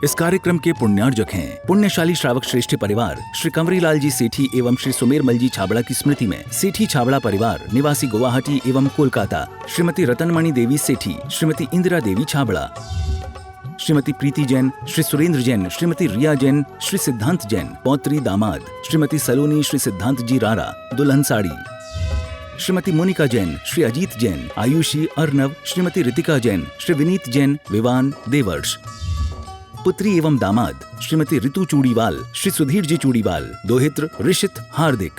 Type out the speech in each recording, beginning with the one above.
इस कार्यक्रम के पुण्यार्जक हैं पुण्यशाली श्रावक श्रेष्ठी परिवार श्री कंवरीलाल जी सेठी एवं श्री सुमेरमल जी छाबड़ा की स्मृति में सेठी छाबड़ा परिवार निवासी गुवाहाटी एवं कोलकाता, श्रीमती रतनमणि देवी सेठी, श्रीमती इंदिरा देवी छाबड़ा, श्रीमती प्रीति जैन, श्री सुरेंद्र जैन, श्रीमती रिया जैन, श्री सिद्धांत जैन, पौत्री दामाद, श्रीमती सलोनी, श्री सिद्धांत जी रारा, दुल्हन साड़ी, श्रीमती मोनिका जैन, श्री अजीत जैन, आयुषी अर्नव, श्रीमती रितिका जैन, श्री विनीत जैन, विवान देवर्ष, पुत्री एवं दामाद श्रीमती ऋतु चूड़ीवाल, श्री सुधीर जी चूड़ीवाल, दोहित्र ऋषित हार्दिक।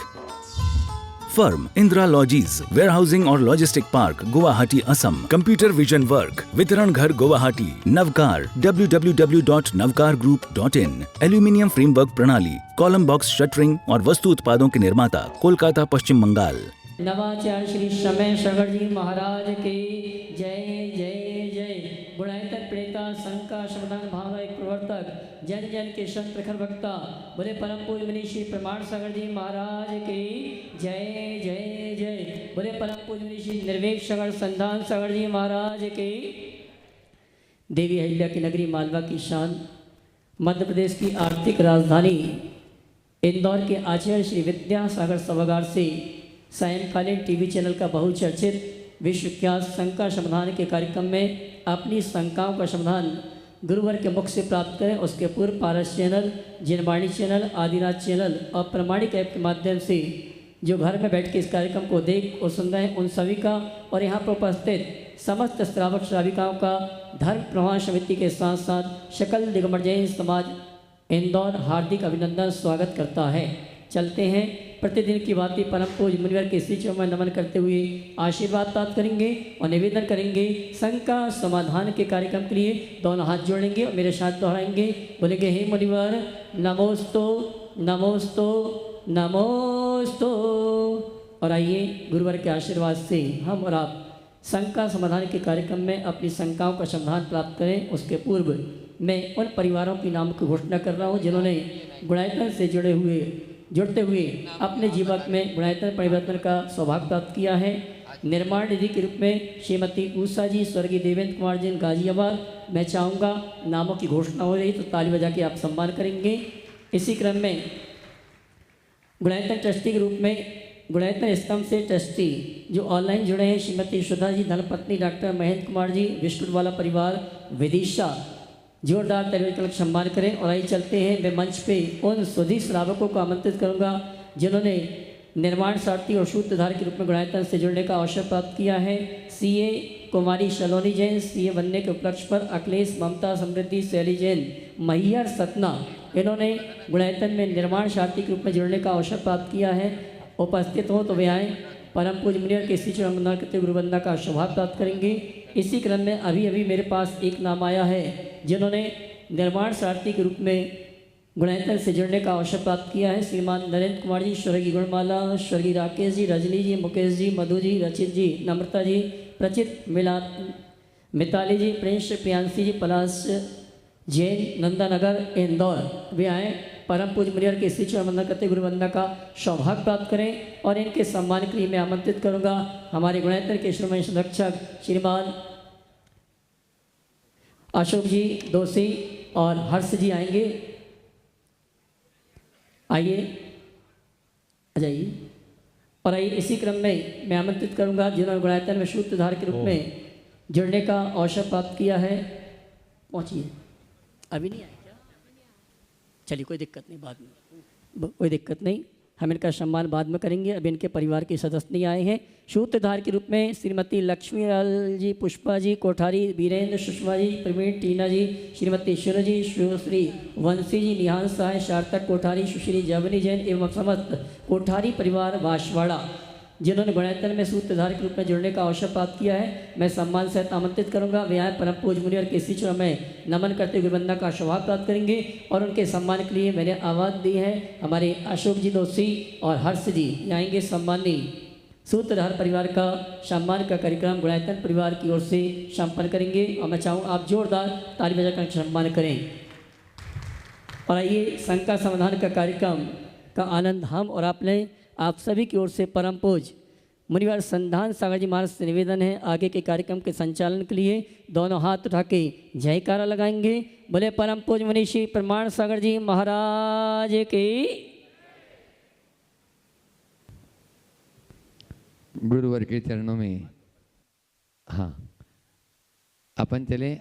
फर्म इंदिरा लॉजीज, वेयरहाउसिंग और logistic park, Guwahati Assam. Computer vision work, वितरण घर Guwahati. Navkar www.navkargroup.in। Aluminium framework प्रणाली, कॉलम बॉक्स शटरिंग और वस्तु उत्पादों के निर्माता, कोलकाता पश्चिम बंगाल। नवाचार्य श्री समय सगर जी महाराज की जय जय जय। गुणायतन प्रेता संघ का समाधान भावना एक प्रवर्तक, जन जन के संत प्रखर वक्ता, बोले परम पूज्य मुनि श्री प्रमाण सागर जी महाराज की जय जय जय। बोले परम पूज्य मुनि श्री निर्वेक सागर संधान सागर जी महाराज की। देवी अहिल्या की नगरी मालवा की शान, मध्य प्रदेश की आर्थिक राजधानी इंदौर के आचार्य श्री विद्यासागर सभागार से सायंकालीन टीवी चैनल का बहुचर्चित विश्वविख्यात शंका समाधान के कार्यक्रम में अपनी शंकाओं का समाधान गुरुवर के मुख से प्राप्त करें। उसके पूर्व पारस चैनल, जिनवाणी चैनल, आदिनाथ चैनल और प्रमाणिक ऐप के माध्यम से जो घर में बैठ के इस कार्यक्रम को देख और सुन रहे हैं उन सभी का और यहाँ पर उपस्थित समस्त श्रावक श्राविकाओं का धर्म प्रवाह समिति के साथ साथ सकल दिगंबर जैन समाज इंदौर हार्दिक अभिनंदन स्वागत करता है। चलते हैं प्रतिदिन की बातें परम पूज्य मुनिवर के श्री में नमन करते हुए आशीर्वाद प्राप्त करेंगे और निवेदन करेंगे। शंका समाधान के कार्यक्रम के लिए दोनों हाथ जोड़ेंगे और मेरे साथ दोहराएंगे, बोलेंगे हे मुनिवर नमोस्तो नमोस्तो नमोस्तो। और आइए गुरुवर के आशीर्वाद से हम और आप शंका समाधान के कार्यक्रम में अपनी शंकाओं का समाधान प्राप्त करें। उसके पूर्व मैं उन परिवारों के नाम की घोषणा कर रहा हूँ जिन्होंने गुणायतन से जुड़ते हुए अपने जीवन में गुणायतन परिवर्तन का सौभाग्य प्राप्त किया है। निर्माण निधि के रूप में श्रीमती उषा जी, स्वर्गीय देवेंद्र कुमार जी गाजियाबाद। मैं चाहूँगा नामों की घोषणा हो रही तो ताली बजा के आप सम्मान करेंगे। इसी क्रम में गुणायतन ट्रस्टी के रूप में गुणायतन स्तंभ से ट्रस्टी जो ऑनलाइन जुड़े हैं श्रीमती सुधा जी, धर्मपत्नी डॉक्टर महेंद्र कुमार जी, विष्णुवाला परिवार, विदिशा। जोरदार तरीके से सम्मान करें। और आइए चलते हैं, मैं मंच पे उन सुधी श्रावकों को आमंत्रित करूंगा जिन्होंने निर्माण सारथी और सूत्रधार के रूप में गुणायतन से जुड़ने का अवसर प्राप्त किया है। सीए कुमारी सलोनी जैन, सीए बनने के उपलक्ष्य पर अखिलेश, ममता, समृद्धि, शैली जैन, मैहर, सतना, इन्होंने गुणायतन में निर्माण सारथी के रूप में जुड़ने का अवसर प्राप्त किया है। उपस्थित हो तो वे आएँ, परम पूज्य मुनिवर के श्री चरण वंदना करते गुरुवंदना का सौभाग्य प्राप्त करेंगे। इसी क्रम में अभी मेरे पास एक नाम आया है जिन्होंने निर्माण सारथी के रूप में गुणायतन से जुड़ने का अवसर प्राप्त किया है। श्रीमान नरेंद्र कुमार जी, स्वर्गीय गुणमाला, स्वर्गीय राकेश जी, रजनी जी, मुकेश जी, मधु जी, रचित जी, नम्रता जी, प्रचित, मिताली जी, प्रिंस, प्रियांशी जी, पलाश जैन, नंदानगर, इंदौर। वे आए, परम पूज्य मुनिवर के श्री चरण वंदना करते गुरुवंदना का सौभाग्य प्राप्त करें। और इनके सम्मान के लिए मैं आमंत्रित करूंगा हमारे गुणायतन के श्रोमणी संरक्षक श्रीमान अशोक जी दोषी और हर्ष जी आएंगे। आइए आ जाइए। और आइए इसी क्रम में मैं आमंत्रित करूंगा जिन्होंने गुणायतन में सूत्रधार के रूप में जुड़ने का अवसर प्राप्त किया है। पहुंचिए। अभी नहीं आए क्या? चलिए कोई दिक्कत नहीं, बाद में कोई दिक्कत नहीं, हम इनका सम्मान बाद में करेंगे। अब इनके परिवार के सदस्य नहीं आए हैं। सूत्रधार के रूप में श्रीमती लक्ष्मीलाल जी, पुष्पा जी, कोठारी वीरेंद्र, सुषमा जी, प्रवीण, टीना जी, श्रीमती शिव जी, शिवश्री, वंशी जी, निहान सहाय, सार्थक कोठारी, सुश्री जवनी जैन एवं समस्त कोठारी परिवार बांसवाड़ा जिन्होंने गुणायतन में सूत्रधार के रूप में जुड़ने का अवसर प्राप्त किया है। मैं सम्मान सहित आमंत्रित करूंगा। वे आए, परम पूज्य मुनिवर के श्री चरण में नमन करते गुरुवंदना का सौभाग्य प्राप्त करेंगे। और उनके सम्मान के लिए मैंने आवाज़ दी है हमारे अशोक जी दोषी और हर्ष जी आएंगे। सम्मानीय सूत्रधार परिवार का सम्मान का कार्यक्रम गुणायतन परिवार की ओर से संपन्न करेंगे। और मैं चाहूँ आप जोरदार ताली बजाकर सम्मान करें। और आइए शंका समाधान का कार्यक्रम का आनंद हम और आपने आप सभी की ओर से परम पूज्य मुनिवर संधान सागर जी महाराज से निवेदन है आगे के कार्यक्रम के संचालन के लिए दोनों हाथ उठा के जयकारा लगाएंगे। बोले परम पूज्य मनीषी प्रमाण सागर जी महाराज की। गुरुवर के चरणों में हाँ अपन चले।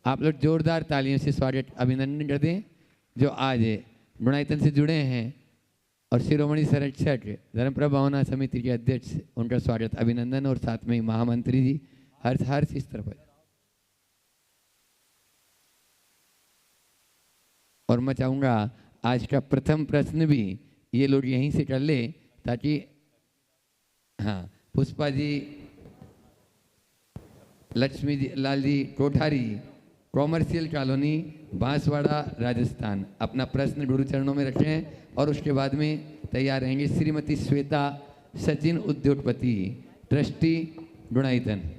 आप लोग जोरदार तालियों से स्वागत अभिनंदन कर दें जो आज गुणायतन से जुड़े हैं और शिरोमणि संरक्षक धर्मप्रभा भावना समिति के अध्यक्ष, उनका स्वागत अभिनंदन और साथ में महामंत्री जी हर इस तरफ है। और मैं चाहूँगा आज का प्रथम प्रश्न भी ये लोग यहीं से कर ले ताकि हाँ पुष्पा जी, लक्ष्मी जी, लाल जी कोठारी, कॉमर्शियल कॉलोनी, बांसवाड़ा, राजस्थान, अपना प्रश्न गुरु चरणों में रखें और उसके बाद में तैयार रहेंगे श्रीमती श्वेता सचिन उद्योगपति, ट्रस्टी गुणायतन।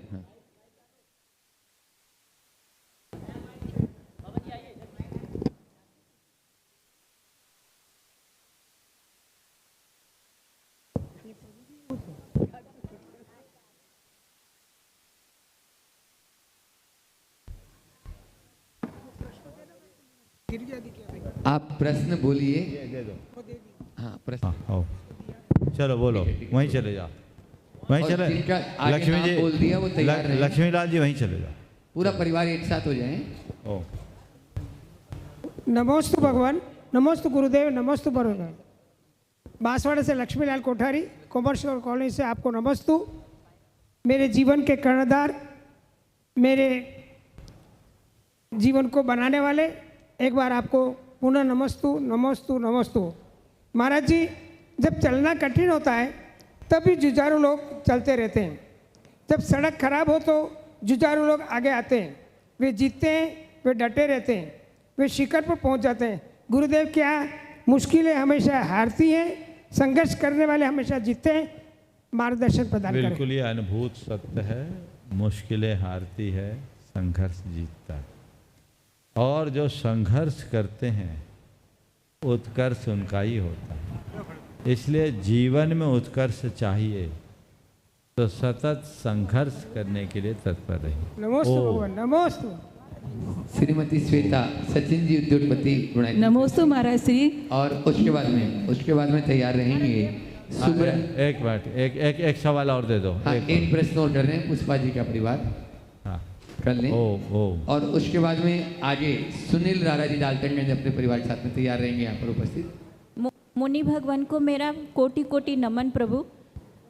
आप प्रश्न बोलिए। हाँ प्रश्न चलो बोलो, वहीं चले जाओ, वहीं चले। लक्ष्मी जी बोल दिया वो तैयार है। लक्ष्मी लाल जी वहीं चले जाओ, पूरा परिवार एक साथ हो जाए। नमोस्तु भगवान, नमोस्तु गुरुदेव, नमोस्तु भगवान। बांसवाड़ा से लक्ष्मीलाल कोठारी, कॉमर्शियल कॉलोनी से आपको नमस्तु। मेरे जीवन के कर्णधार, मेरे जीवन को बनाने वाले, एक बार आपको पुनः नमस्तु नमस्तु नमस्तु। महाराज जी, जब चलना कठिन होता है तभी जुझारू लोग चलते रहते हैं। जब सड़क खराब हो तो जुझारू लोग आगे आते हैं, वे जीतते हैं, वे डटे रहते हैं, वे शिखर पर पहुंच जाते हैं। गुरुदेव, क्या मुश्किलें हमेशा हारती हैं, संघर्ष करने वाले हमेशा जीतते हैं? मार्गदर्शन प्रदान करें। बिल्कुल, ये अनुभूत सत्य है। मुश्किलें हारती है, संघर्ष जीतता है। और जो संघर्ष करते हैं उत्कर्ष उनका ही होता है। इसलिए जीवन में उत्कर्ष चाहिए तो सतत संघर्ष करने के लिए तत्पर रहिए। नमोस्तु भगवान, नमोस्तु। श्रीमती श्वेता सचिन जी उद्योगपति गुणायतन। नमोस्तु महाराज श्री। और उसके बाद में तैयार रहेंगे एक मिनट, एक सवाल और दे दो। हाँ, एक प्रश्न और कर रहे हैं पुष्पा जी का परिवार कर लें। और उसके बाद में आगे सुनील राणा जी डाल्टनगंज अपने परिवार के साथ में तैयार रहेंगे यहाँ पर उपस्थित। मुनि भगवान को मेरा कोटि कोटि नमन प्रभु।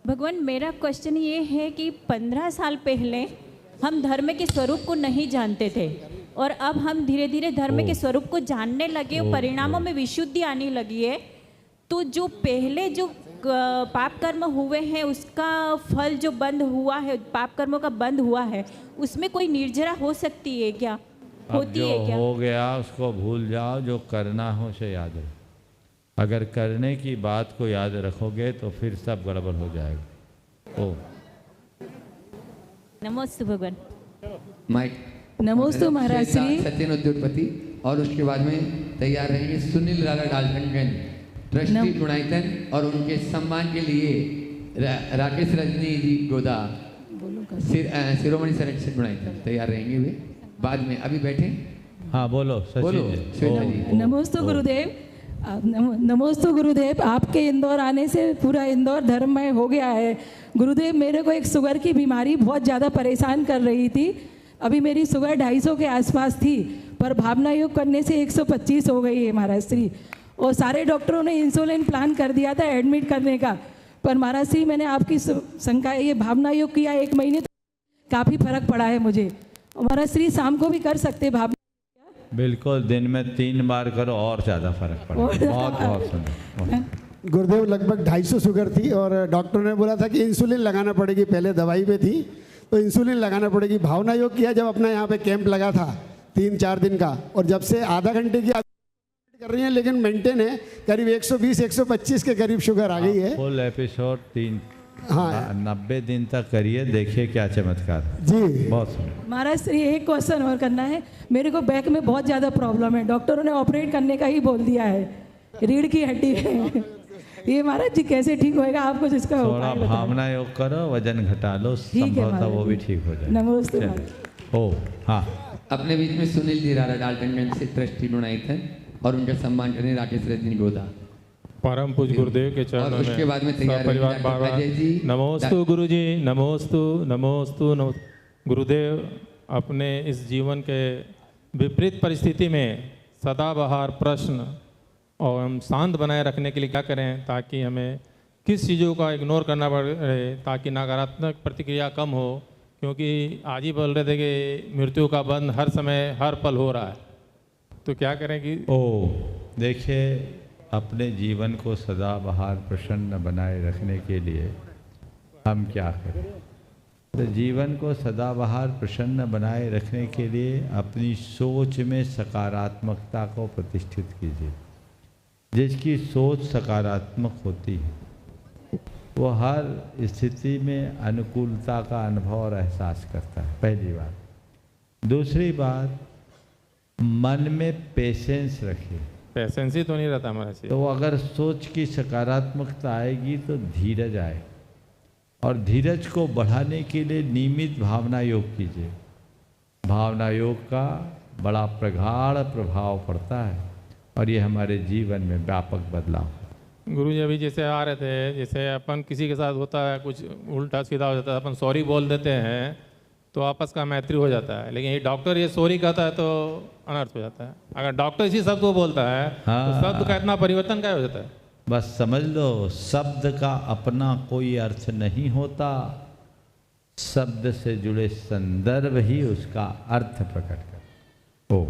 भगवान, मेरा क्वेश्चन ये है कि 15 साल पहले हम धर्म के स्वरूप को नहीं जानते थे और अब हम धीरे धीरे धर्म के स्वरूप को जानने लगे और परिणामों में विशुद्धि आने लगी है। तो जो पहले जो पाप कर्म हुए हैं उसका फल जो बंद हुआ है, पाप कर्मों का बंद हुआ है, उसमें कोई निर्जरा हो सकती है क्या? होती है क्या? हो गया उसको भूल जाओ, जो करना हो उसे याद रखो। अगर करने की बात को याद रखोगे तो फिर सब गड़बड़ हो जाएगा। नमस्ते भगवान। माइक। नमोस्तु महाराज श्री। सचिन उद्योगपति और उसके बाद में तैयार रहेंगे सुनील राणा डाल्टनगंज, ट्रस्टी गुणायतन, और उनके सम्मान के लिए राकेश रजनी जी गोदा, शिरोमणि संरक्षक गुणायतन तैयार रहेंगे वे बाद में। अभी बैठे। हाँ बोलो श्वेता जी। नमोस्तु गुरुदेव। नमोस्तु गुरुदेव। आपके इंदौर आने से पूरा इंदौर धर्ममय हो गया है। गुरुदेव, मेरे को एक शुगर की बीमारी बहुत ज़्यादा परेशान कर रही थी। अभी मेरी शुगर 250 के आसपास थी, पर भावना योग करने से 125 हो गई है महाराज श्री। और सारे डॉक्टरों ने इंसुलिन प्लान कर दिया था एडमिट करने का, पर महाराज श्री मैंने आपकी शंका ये भावना योग किया 1 महीने तो काफ़ी फर्क पड़ा है मुझे। महाराज श्री शाम को भी कर सकते भावना? बिल्कुल, दिन में 3 बार करो और ज़्यादा फर्क पड़ेगा। बहुत सुंदर। गुरुदेव, लगभग 250 शुगर थी और डॉक्टर ने बोला था कि इंसुलिन लगाना पड़ेगी। पहले दवाई पे थी तो इंसुलिन लगाना पड़ेगी। भावना योग किया जब अपना यहाँ पे कैंप लगा था 3-4 दिन का, और जब से आधा घंटे की कर रही हैं, लेकिन मेंटेन है। करीब 120-125 के करीब शुगर आ गई है। फुल एपिसोड 90 दिन तक करिए, देखिए क्या चमत्कार जी। बहुत सुंदर। महाराज श्री, एक क्वेश्चन और करना है। मेरे को बैक में बहुत ज़्यादा प्रॉब्लम है, डॉक्टरों ने ऑपरेट करने का ही बोल दिया है, रीढ़ की हड्डी है। ये महाराज जी कैसे ठीक होएगा, आपको जिसका थोड़ा उपाय बताएं। भावना योग करो, वजन घटा लो, ठीक है संभवतः महाराज वो भी जी। ठीक हो जाए। नमस्ते चलिए। महाराज। ओ हाँ, अपने बीच में सुनील जी रारा डाल्टनगंज से ट्रस्टी डोनाइथन और उनका सम्मान करने राकेश रजनी गोदा। परम पूज्य गुरुदेव के चरणों और उसके बाद में तैयार परिवार डॉक्टर बाबा अजय जी, नमोस्तु गुरु जी, नमोस्तु नमोस्तु नमो। गुरुदेव अपने इस जीवन के विपरीत परिस्थिति में सदाबहार प्रश्न और हम शांत बनाए रखने के लिए क्या करें, ताकि हमें किस चीज़ों का इग्नोर करना पड़े, ताकि नकारात्मक प्रतिक्रिया कम हो, क्योंकि आज ही बोल रहे थे कि मृत्यु का बंध हर समय हर पल हो रहा है, तो क्या करें कि देखिए, अपने जीवन को सदाबहार प्रसन्न बनाए रखने के लिए हम क्या करें। तो जीवन को सदाबहार प्रसन्न बनाए रखने के लिए अपनी सोच में सकारात्मकता को प्रतिष्ठित कीजिए। जिसकी सोच सकारात्मक होती है वो हर स्थिति में अनुकूलता का अनुभव और एहसास करता है, पहली बात। दूसरी बात, मन में पेशेंस रखिए। पेशेंस ही तो नहीं रहता हमारा से। तो अगर सोच की सकारात्मकता आएगी तो धीरज आए, और धीरज को बढ़ाने के लिए नियमित भावना योग कीजिए। भावना योग का बड़ा प्रगाढ़ प्रभाव पड़ता है और ये हमारे जीवन में व्यापक बदलाव है। गुरु जी अभी जैसे आ रहे थे, जैसे अपन किसी के साथ होता है कुछ उल्टा सीधा हो जाता है, अपन सॉरी बोल देते हैं तो आपस का मैत्री हो जाता है, लेकिन ये डॉक्टर ये सॉरी कहता है तो अनर्थ हो जाता है। अगर डॉक्टर इसी शब्द को बोलता है तो शब्द का इतना परिवर्तन क्या हो जाता है। बस समझ लो, शब्द का अपना कोई अर्थ नहीं होता, शब्द से जुड़े संदर्भ ही उसका अर्थ प्रकट कर। ओ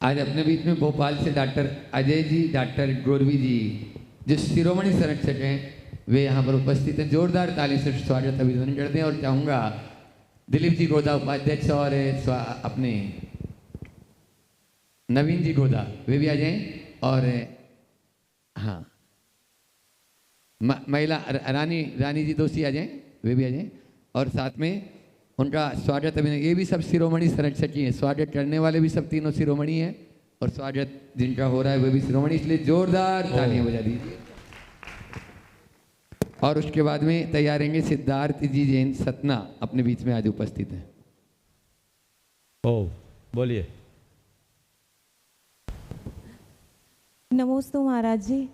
आज अपने बीच में भोपाल से डॉक्टर अजय जी, डॉक्टर गौरवी जी जो शिरोमणि संरक्षक हैं, वे यहाँ पर उपस्थित हैं। जोरदार ताली से स्वागत अभिनंदन करते हैं। और चाहूँगा दिलीप जी गोदा उपाध्यक्ष और अपने नवीन जी गोदा वे भी आ जाएं, और हाँ महिला रानी जी दोषी आ जाएं, वे भी आ जाएं, और साथ में उनका स्वागत अभिनंदन। ये भी सब शिरोमणि संरक्षक ही हैं, स्वागत करने वाले भी सब तीनों शिरोमणि हैं, और स्वागत जिनका हो रहा है वे भी शिरोमणि, इसलिए जोरदार तालियां बजा दीजिए। और उसके बाद में तैयार रहेंगे सिद्धार्थ जी जैन सतना, अपने बीच में आज उपस्थित हैं। ओ बोलिए। नमोस्तु महाराज जी।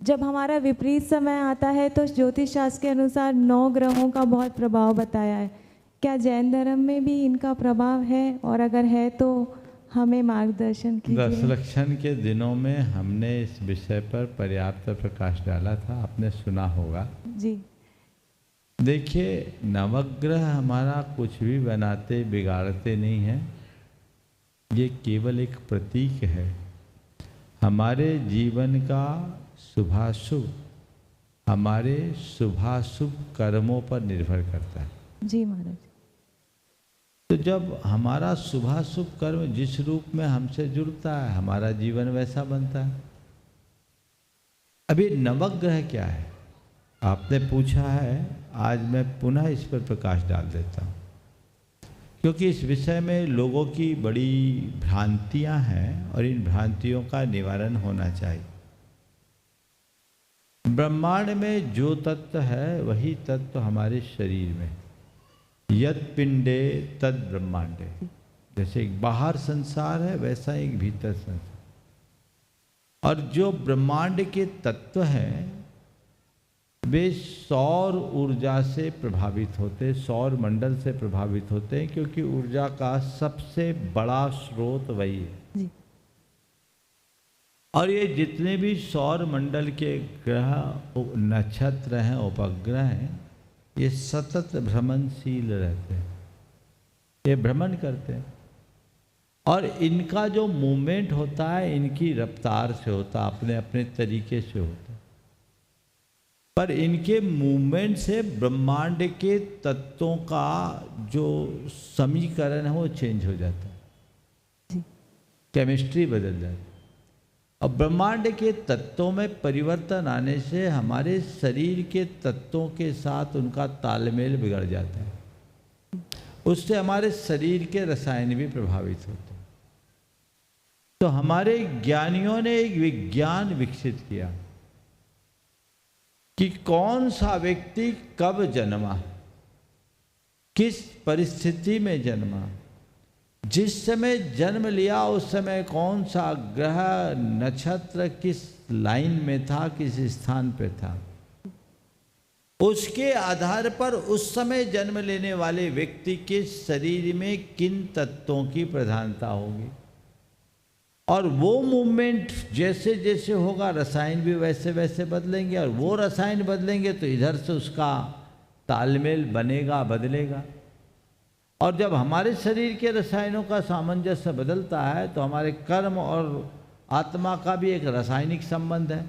जब हमारा विपरीत समय आता है तो ज्योतिष शास्त्र के अनुसार 9 ग्रहों का बहुत प्रभाव बताया है। क्या जैन धर्म में भी इनका प्रभाव है, और अगर है तो हमें मार्गदर्शन कीजिए। दशलक्षण के दिनों में हमने इस विषय पर पर्याप्त प्रकाश डाला था, आपने सुना होगा जी। देखिए, नवग्रह हमारा कुछ भी बनाते बिगाड़ते नहीं है, ये केवल एक प्रतीक है। हमारे जीवन का शुभाशुभ हमारे शुभाशुभ कर्मों पर निर्भर करता है। जी महाराज। तो जब हमारा शुभाशुभ कर्म जिस रूप में हमसे जुड़ता है, हमारा जीवन वैसा बनता है। अभी नवग्रह क्या है आपने पूछा है, आज मैं पुनः इस पर प्रकाश डाल देता हूँ, क्योंकि इस विषय में लोगों की बड़ी भ्रांतियां हैं और इन भ्रांतियों का निवारण होना चाहिए। ब्रह्मांड में जो तत्व है वही तत्व हमारे शरीर में, यद पिंडे तद ब्रह्मांडे। जैसे एक बाहर संसार है वैसा एक भीतर संसार, और जो ब्रह्मांड के तत्व हैं वे सौर ऊर्जा से प्रभावित होते, सौर मंडल से प्रभावित होते हैं, क्योंकि ऊर्जा का सबसे बड़ा स्रोत वही है जी। और ये जितने भी सौर मंडल के ग्रह, नक्षत्र हैं, उपग्रह हैं, ये सतत भ्रमणशील रहते हैं, ये भ्रमण करते हैं, और इनका जो मूवमेंट होता है इनकी रफ्तार से होता है, अपने अपने तरीके से होता है, पर इनके मूवमेंट से ब्रह्मांड के तत्वों का जो समीकरण है वो चेंज हो जाता है, केमिस्ट्री बदल जाती है। और ब्रह्मांड के तत्वों में परिवर्तन आने से हमारे शरीर के तत्वों के साथ उनका तालमेल बिगड़ जाता है, उससे हमारे शरीर के रसायन भी प्रभावित होते हैं। तो हमारे ज्ञानियों ने एक विज्ञान विकसित किया कि कौन सा व्यक्ति कब जन्मा, किस परिस्थिति में जन्मा, जिस समय जन्म लिया उस समय कौन सा ग्रह नक्षत्र किस लाइन में था, किस स्थान पे था, उसके आधार पर उस समय जन्म लेने वाले व्यक्ति के शरीर में किन तत्वों की प्रधानता होगी, और वो मूवमेंट जैसे जैसे होगा रसायन भी वैसे वैसे बदलेंगे, और वो रसायन बदलेंगे तो इधर से उसका तालमेल बनेगा, बदलेगा। और जब हमारे शरीर के रसायनों का सामंजस्य बदलता है तो हमारे कर्म और आत्मा का भी एक रासायनिक संबंध है,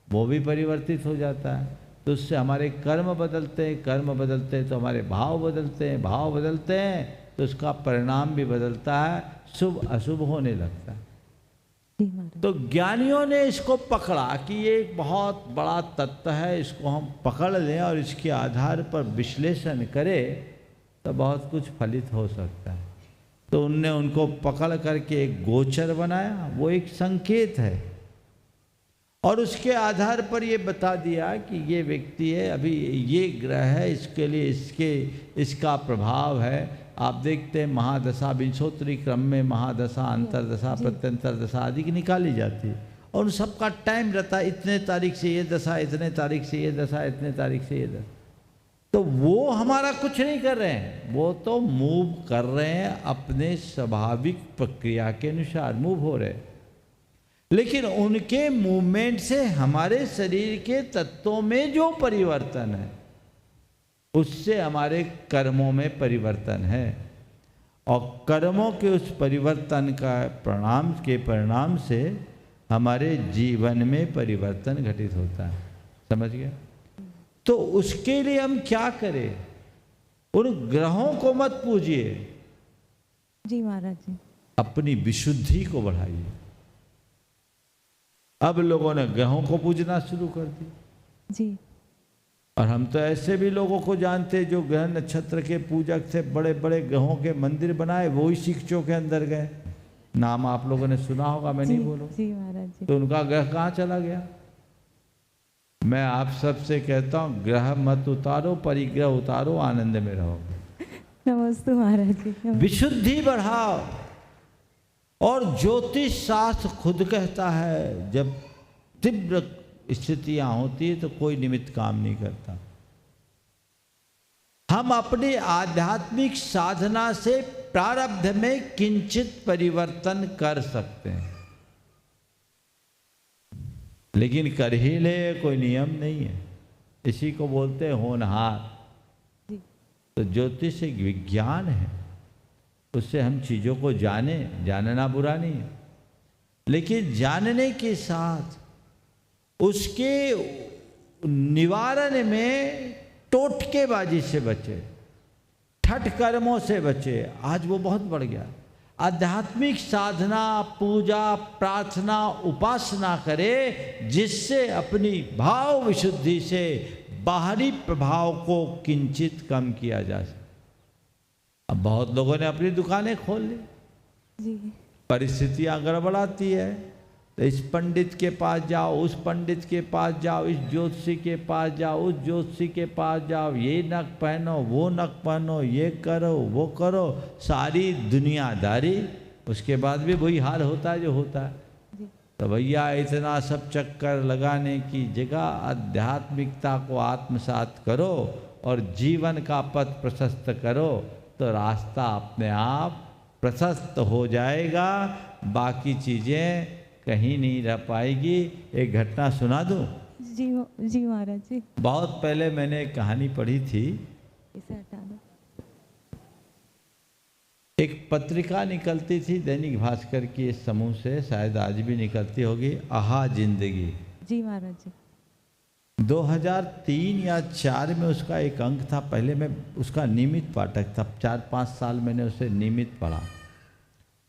वो भी परिवर्तित हो जाता है। तो उससे हमारे कर्म बदलते हैं, कर्म बदलते हैं तो हमारे भाव बदलते हैं, भाव बदलते हैं तो उसका परिणाम भी बदलता है, शुभ अशुभ होने लगता है। तो ज्ञानियों ने इसको पकड़ा कि ये एक बहुत बड़ा तत्व है, इसको हम पकड़ लें और इसके आधार पर विश्लेषण करें तो बहुत कुछ फलित हो सकता है। तो उनने उनको पकड़ करके एक गोचर बनाया, वो एक संकेत है, और उसके आधार पर ये बता दिया कि ये व्यक्ति है, अभी ये ग्रह है, इसके लिए इसका प्रभाव है। आप देखते हैं महादशा विंशोत्तरी क्रम में महादशा, अंतरदशा, प्रत्यंतर दशा आदि की निकाली जाती है, और उन सबका टाइम रहता है, इतने तारीख से ये दशा, इतने तारीख से ये दशा, इतने तारीख से ये दशा। तो वो हमारा कुछ नहीं कर रहे हैं, वो तो मूव कर रहे हैं, अपने स्वाभाविक प्रक्रिया के अनुसार मूव हो रहे हैं। लेकिन उनके मूवमेंट से हमारे शरीर के तत्वों में जो परिवर्तन है उससे हमारे कर्मों में परिवर्तन है, और कर्मों के उस परिवर्तन का परिणाम से हमारे जीवन में परिवर्तन घटित होता है। समझ गए? तो उसके लिए हम क्या करें? उन ग्रहों को मत पूजिए जी महाराज जी, अपनी विशुद्धि को बढ़ाइए। अब लोगों ने ग्रहों को पूजना शुरू कर दिया जी, और हम तो ऐसे भी लोगों को जानते जो ग्रह नक्षत्र के पूजक थे, बड़े बड़े ग्रहों के मंदिर बनाए, वो ही शिक्षों के अंदर गए। नाम आप लोगों ने सुना होगा, मैं नहीं बोलूं। जी महाराज जी। तो उनका ग्रह कहाँ चला गया? मैं आप सबसे कहता हूँ, ग्रह मत उतारो, परिग्रह उतारो, आनंद में रहो। नमस्ते महाराज जी। विशुद्धि बढ़ाओ। और ज्योतिष शास्त्र खुद कहता है जब तीव्र स्थितियां होती है तो कोई निमित्त काम नहीं करता। हम अपनी आध्यात्मिक साधना से प्रारब्ध में किंचित परिवर्तन कर सकते हैं, लेकिन कर ही ले, कोई नियम नहीं है। इसी को बोलते हैं होनहार। तो ज्योतिष एक विज्ञान है, उससे हम चीज़ों को जानना बुरा नहीं है, लेकिन जानने के साथ उसके निवारण में टोटकेबाजी से बचे, ठट कर्मों से बचे। आज वो बहुत बढ़ गया। आध्यात्मिक साधना, पूजा, प्रार्थना, उपासना करे जिससे अपनी भाव विशुद्धि से बाहरी प्रभाव को किंचित कम किया जा सके। अब बहुत लोगों ने अपनी दुकानें खोल ली जी, परिस्थितियां गड़बड़ाती है तो इस पंडित के पास जाओ, उस पंडित के पास जाओ, इस ज्योतिषी के पास जाओ, उस ज्योतिषी के पास जाओ, ये नक पहनो, वो नक पहनो, ये करो, वो करो, सारी दुनियादारी। उसके बाद भी वही हाल होता है जो होता है। तो भैया इतना सब चक्कर लगाने की जगह आध्यात्मिकता को आत्मसात करो और जीवन का पथ प्रशस्त करो, तो रास्ता अपने आप प्रशस्त हो जाएगा। बाकी चीज़ें कहीं नहीं रह पाएगी। एक घटना सुना दूं? जी जी महाराज जी। बहुत पहले मैंने एक कहानी पढ़ी थी। इसे हटा दो। एक पत्रिका निकलती थी दैनिक भास्कर की इस समूह से, शायद आज भी निकलती होगी, आहा जिंदगी। जी महाराज जी। 2003 या 4 में उसका एक अंक था। पहले मैं उसका नियमित पाठक था, 4-5 साल मैंने उसे नियमित पढ़ा।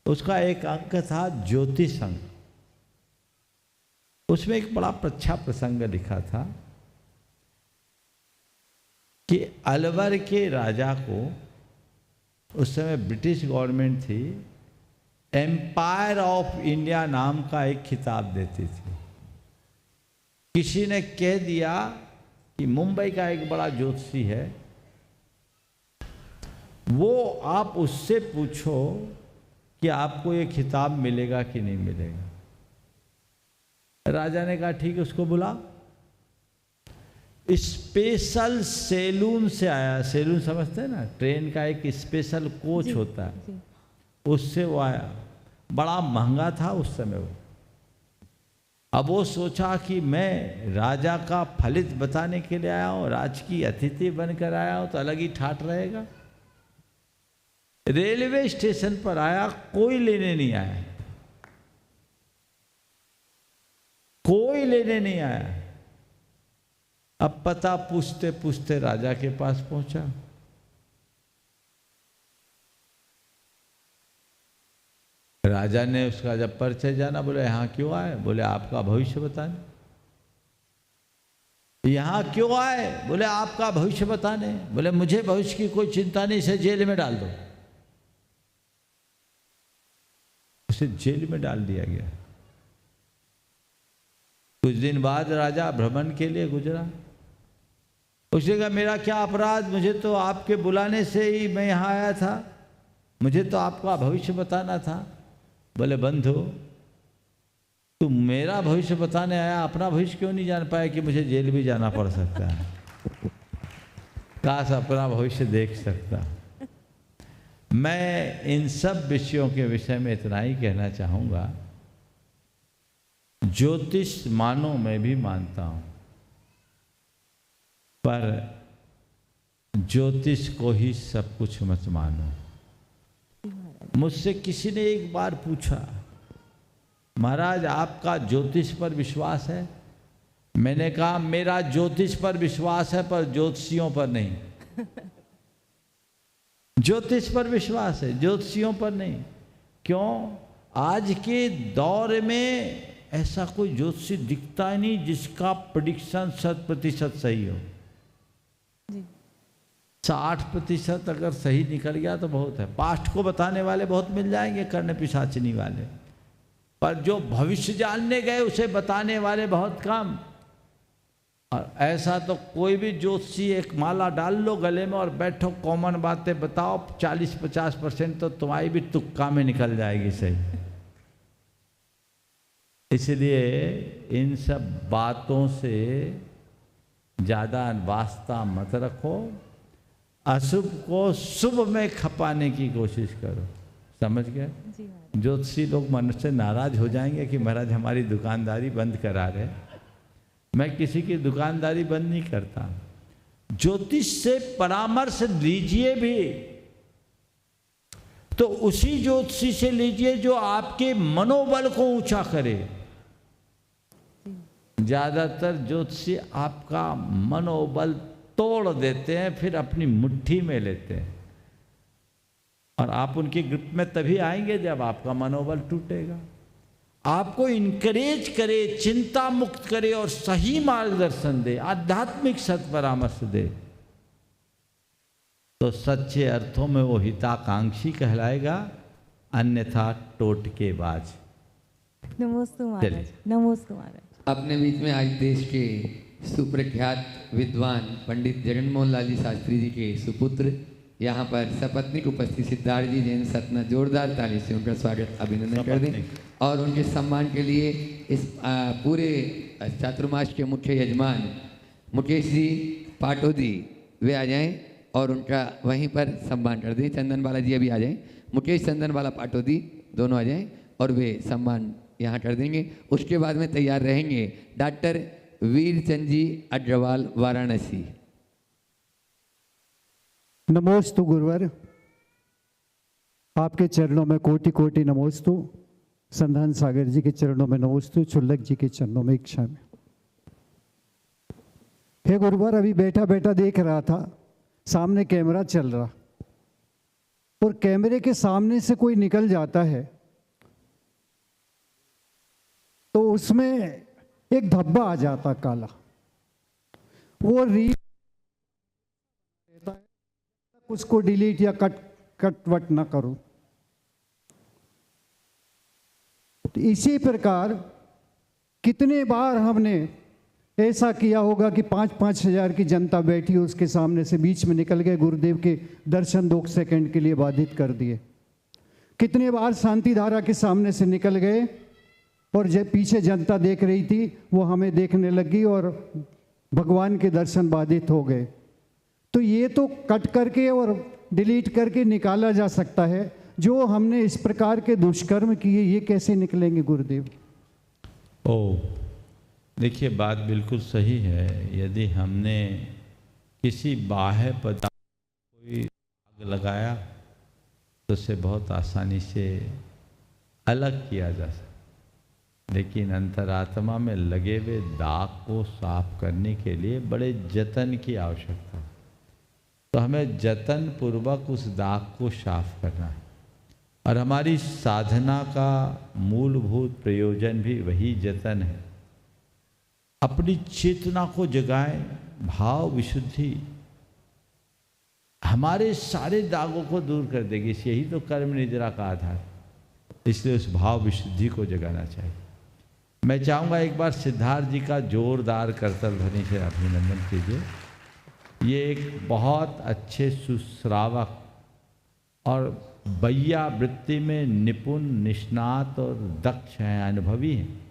उसका एक अंक था ज्योतिष अंक। उसमें एक बड़ा अच्छा प्रसंग लिखा था कि अलवर के राजा को, उस समय ब्रिटिश गवर्नमेंट थी, एम्पायर ऑफ इंडिया नाम का एक खिताब देती थी। किसी ने कह दिया कि मुंबई का एक बड़ा ज्योतिषी है, वो आप उससे पूछो कि आपको ये खिताब मिलेगा कि नहीं मिलेगा। राजा ने कहा ठीक है, उसको बुला। स्पेशल सेलून से आया, सेलून समझते हैं ना, ट्रेन का एक स्पेशल कोच होता है, उससे वो आया। बड़ा महंगा था उस समय वो। अब वो सोचा कि मैं राजा का फलित बताने के लिए आया हूँ, राज की अतिथि बनकर आया हूँ, तो अलग ही ठाठ रहेगा। रेलवे स्टेशन पर आया, कोई लेने नहीं आया, कोई लेने नहीं आया। अब पता पूछते पूछते राजा के पास पहुंचा। राजा ने उसका जब परिचय जाना, बोले यहाँ क्यों आए? बोले आपका भविष्य बताने। यहाँ क्यों आए? बोले आपका भविष्य बताने। बोले मुझे भविष्य की कोई चिंता नहीं, इसे जेल में डाल दो। उसे जेल में डाल दिया गया। कुछ दिन बाद राजा भ्रमण के लिए गुजरा। उसने कहा मेरा क्या अपराध, मुझे तो आपके बुलाने से ही मैं यहाँ आया था, मुझे तो आपका भविष्य बताना था। बोले बंधु, तुम मेरा भविष्य बताने आया, अपना भविष्य क्यों नहीं जान पाया कि मुझे जेल भी जाना पड़ सकता है? काश अपना भविष्य देख सकता। मैं इन सब विषयों के विषय में इतना ही कहना चाहूँगा, ज्योतिष मानो मैं भी मानता हूँ, पर ज्योतिष को ही सब कुछ मत मानो। मुझसे किसी ने एक बार पूछा, महाराज आपका ज्योतिष पर विश्वास है? मैंने कहा मेरा ज्योतिष पर विश्वास है, पर ज्योतिषियों पर नहीं। ज्योतिष पर विश्वास है, ज्योतिषियों पर नहीं। क्यों? आज के दौर में ऐसा कोई ज्योतिषी दिखता ही नहीं जिसका प्रेडिक्शन 100% सही हो। 60% अगर सही निकल गया तो बहुत है। पास्ट को बताने वाले बहुत मिल जाएंगे, कर्ण पिशाचिनी वाले, पर जो भविष्य जानने गए उसे बताने वाले बहुत कम। और ऐसा तो कोई भी ज्योतिषी, एक माला डाल लो गले में और बैठो, कॉमन बातें बताओ, 40-50% तो तुम्हारी भी तुक्का में निकल जाएगी सही। इसलिए इन सब बातों से ज़्यादा वास्ता मत रखो, अशुभ को शुभ में खपाने की कोशिश करो। समझ गए? ज्योतिषी लोग मन से नाराज हो जाएंगे कि महाराज हमारी दुकानदारी बंद करा रहे। मैं किसी की दुकानदारी बंद नहीं करता। ज्योतिष से परामर्श लीजिए भी तो उसी ज्योतिषी से लीजिए जो आपके मनोबल को ऊंचा करे। ज्यादातर ज्योतिषी आपका मनोबल तोड़ देते हैं, फिर अपनी मुट्ठी में लेते हैं, और आप उनकी ग्रिप में तभी आएंगे जब आपका मनोबल टूटेगा। आपको इनकरेज करे, चिंता मुक्त करे और सही मार्गदर्शन दे, आध्यात्मिक सत्परामर्श दे, तो सच्चे अर्थों में वो हिताकांक्षी कहलाएगा, अन्यथा टोटकेबाज। नमोस्तु महाराज। नमोस्तु महाराज। अपने बीच में आज देश के सुप्रख्यात विद्वान पंडित जगनमोहन लाल जी शास्त्री जी के सुपुत्र यहाँ पर सपत्नीक उपस्थित सिद्धार्थ जी जैन सतना, जोरदार ताली से उनका स्वागत अभिनंदन कर दें। और उनके सम्मान के लिए इस पूरे चातुर्मास के मुख्य यजमान मुकेश जी पाटोदी वे आ जाएं और उनका वहीं पर सम्मान कर दें। चंदन बाला जी अभी आ जाएं, मुकेश चंदन बाला पाटोदी दोनों आ जाएं और वे सम्मान यहाँ कर देंगे। उसके बाद में तैयार रहेंगे डॉक्टर वीरचंद जी अग्रवाल वाराणसी। नमोस्तु गुरुवर, आपके चरणों में कोटि कोटि नमोस्तु। संधान सागर जी के चरणों में नमोस्तु, चुल्लक जी के चरणों में इच्छा में। हे गुरुवर, अभी बैठा बैठा देख रहा था, सामने कैमरा चल रहा और कैमरे के सामने से कोई निकल जाता है तो उसमें एक धब्बा आ जाता काला, वो रील उसको डिलीट या कट वट ना करो। इसी प्रकार कितने बार हमने ऐसा किया होगा कि 5-5 हजार की जनता बैठी उसके सामने से बीच में निकल गए, गुरुदेव के दर्शन 2 सेकंड के लिए बाधित कर दिए। कितने बार शांति धारा के सामने से निकल गए और जब पीछे जनता देख रही थी वो हमें देखने लगी और भगवान के दर्शन बाधित हो गए। तो ये तो कट करके और डिलीट करके निकाला जा सकता है। जो हमने इस प्रकार के दुष्कर्म किए ये कैसे निकलेंगे गुरुदेव? देखिए, बात बिल्कुल सही है। यदि हमने किसी बाह्य पदार्थ को कोई आग लगाया तो उसे बहुत आसानी से अलग किया जा सकता, लेकिन अंतरात्मा में लगे हुए दाग को साफ करने के लिए बड़े जतन की आवश्यकता है। तो हमें जतन पूर्वक उस दाग को साफ करना है, और हमारी साधना का मूलभूत प्रयोजन भी वही जतन है। अपनी चेतना को जगाएं, भाव विशुद्धि हमारे सारे दागों को दूर कर देगी। यही तो कर्म निद्रा का आधार, इसलिए उस भाव विशुद्धि को जगाना चाहिए। मैं चाहूँगा एक बार सिद्धार्थ जी का जोरदार करतल ध्वनि से अभिनंदन कीजिए। ये एक बहुत अच्छे सुश्रावक और बैया वृत्ति में निपुण, निष्णात और दक्ष हैं, अनुभवी हैं।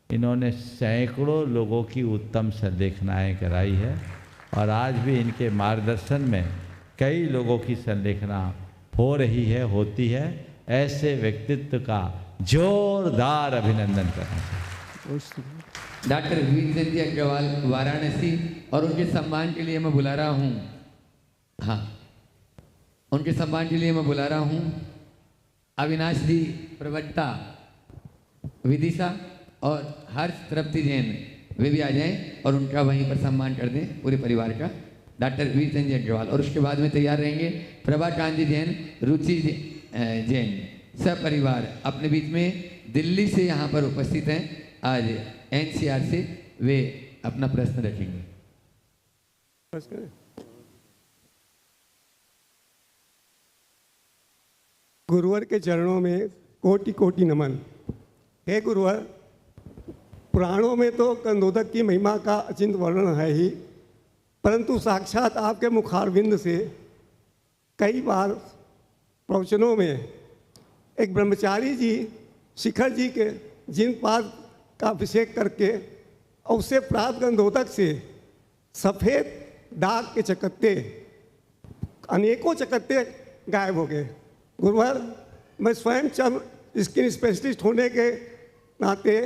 इन्होंने सैकड़ों लोगों की उत्तम संलेखनाएँ कराई है, और आज भी इनके मार्गदर्शन में कई लोगों की संलेखना हो रही है, होती है। ऐसे व्यक्तित्व का जोरदार अभिनंदन करना चाहिए। डॉक्टर वीरचंद जी अग्रवाल वाराणसी, और उनके सम्मान के लिए मैं बुला रहा हूँ, हाँ, उनके सम्मान के लिए मैं बुला रहा हूँ अविनाश जी प्रवक्ता विदिशा और हर्ष तृप्ति जैन, वे भी आ जाएं और उनका वहीं पर सम्मान कर दें, पूरे परिवार का, डॉक्टर वीरचंद जी अग्रवाल। और उसके बाद में तैयार रहेंगे प्रभा कांति जैन, रुचि जैन, सब परिवार अपने बीच में दिल्ली से यहाँ पर उपस्थित हैं। आज NCR से वे अपना प्रश्न रखेंगे। गुरुवर के चरणों में कोटि कोटि नमन। हे गुरुवर, पुराणों में तो गंधोदक की महिमा का अचिंत वर्णन है ही, परंतु साक्षात आपके मुखारविंद से कई बार प्रवचनों में एक ब्रह्मचारी जी शिखर जी के जिन पाद का अभिषेक करके और उससे प्राप्त गंधोदक से सफ़ेद दाग के चकत्ते, अनेकों चकत्ते गायब हो गए। गुरुवर, मैं स्वयं चर्म स्किन स्पेशलिस्ट होने के नाते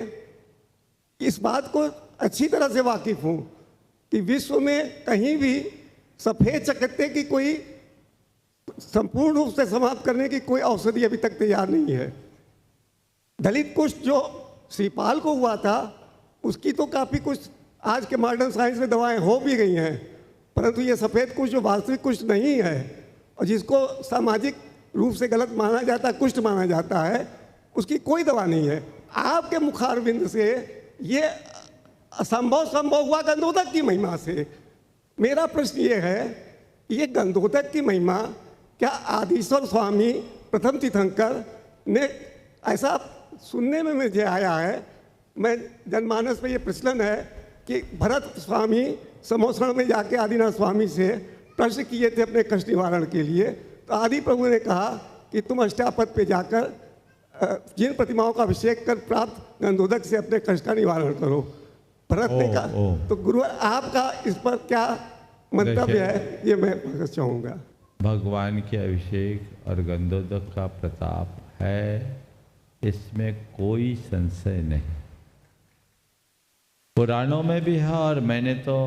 इस बात को अच्छी तरह से वाकिफ़ हूँ कि विश्व में कहीं भी सफ़ेद चकत्ते की कोई संपूर्ण रूप से समाप्त करने की कोई औषधि अभी तक तैयार नहीं है। दलित कुष्ठ जो श्रीपाल को हुआ था, उसकी तो काफ़ी कुछ आज के मॉडर्न साइंस में दवाएं हो भी गई हैं, परंतु ये सफ़ेद कुष्ठ जो वास्तविक कुष्ठ नहीं है और जिसको सामाजिक रूप से गलत माना जाता है, कुष्ठ माना जाता है, उसकी कोई दवा नहीं है। आपके मुखारविंद से ये संभव हुआ गंधोदक की महिमा से। मेरा प्रश्न ये है, ये गंधोदक की महिमा क्या आदिश्वर स्वामी प्रथम तीर्थंकर ने, ऐसा सुनने में मुझे आया है, मैं जनमानस में ये प्रचलन है कि भरत स्वामी समोसरण में जाके आदिनाथ स्वामी से प्रश्न किए थे अपने कष्ट निवारण के लिए, तो आदि प्रभु ने कहा कि तुम अष्टापद पे जाकर जिन प्रतिमाओं का अभिषेक कर प्राप्त गंधोदक से अपने कष्ट का निवारण करो। भरत ने कहा। तो गुरु आपका इस पर क्या मंतव्य है, ये मैं चाहूँगा। भगवान के अभिषेक और गंधोदक का प्रताप है, इसमें कोई संशय नहीं। पुराणों में भी है और मैंने तो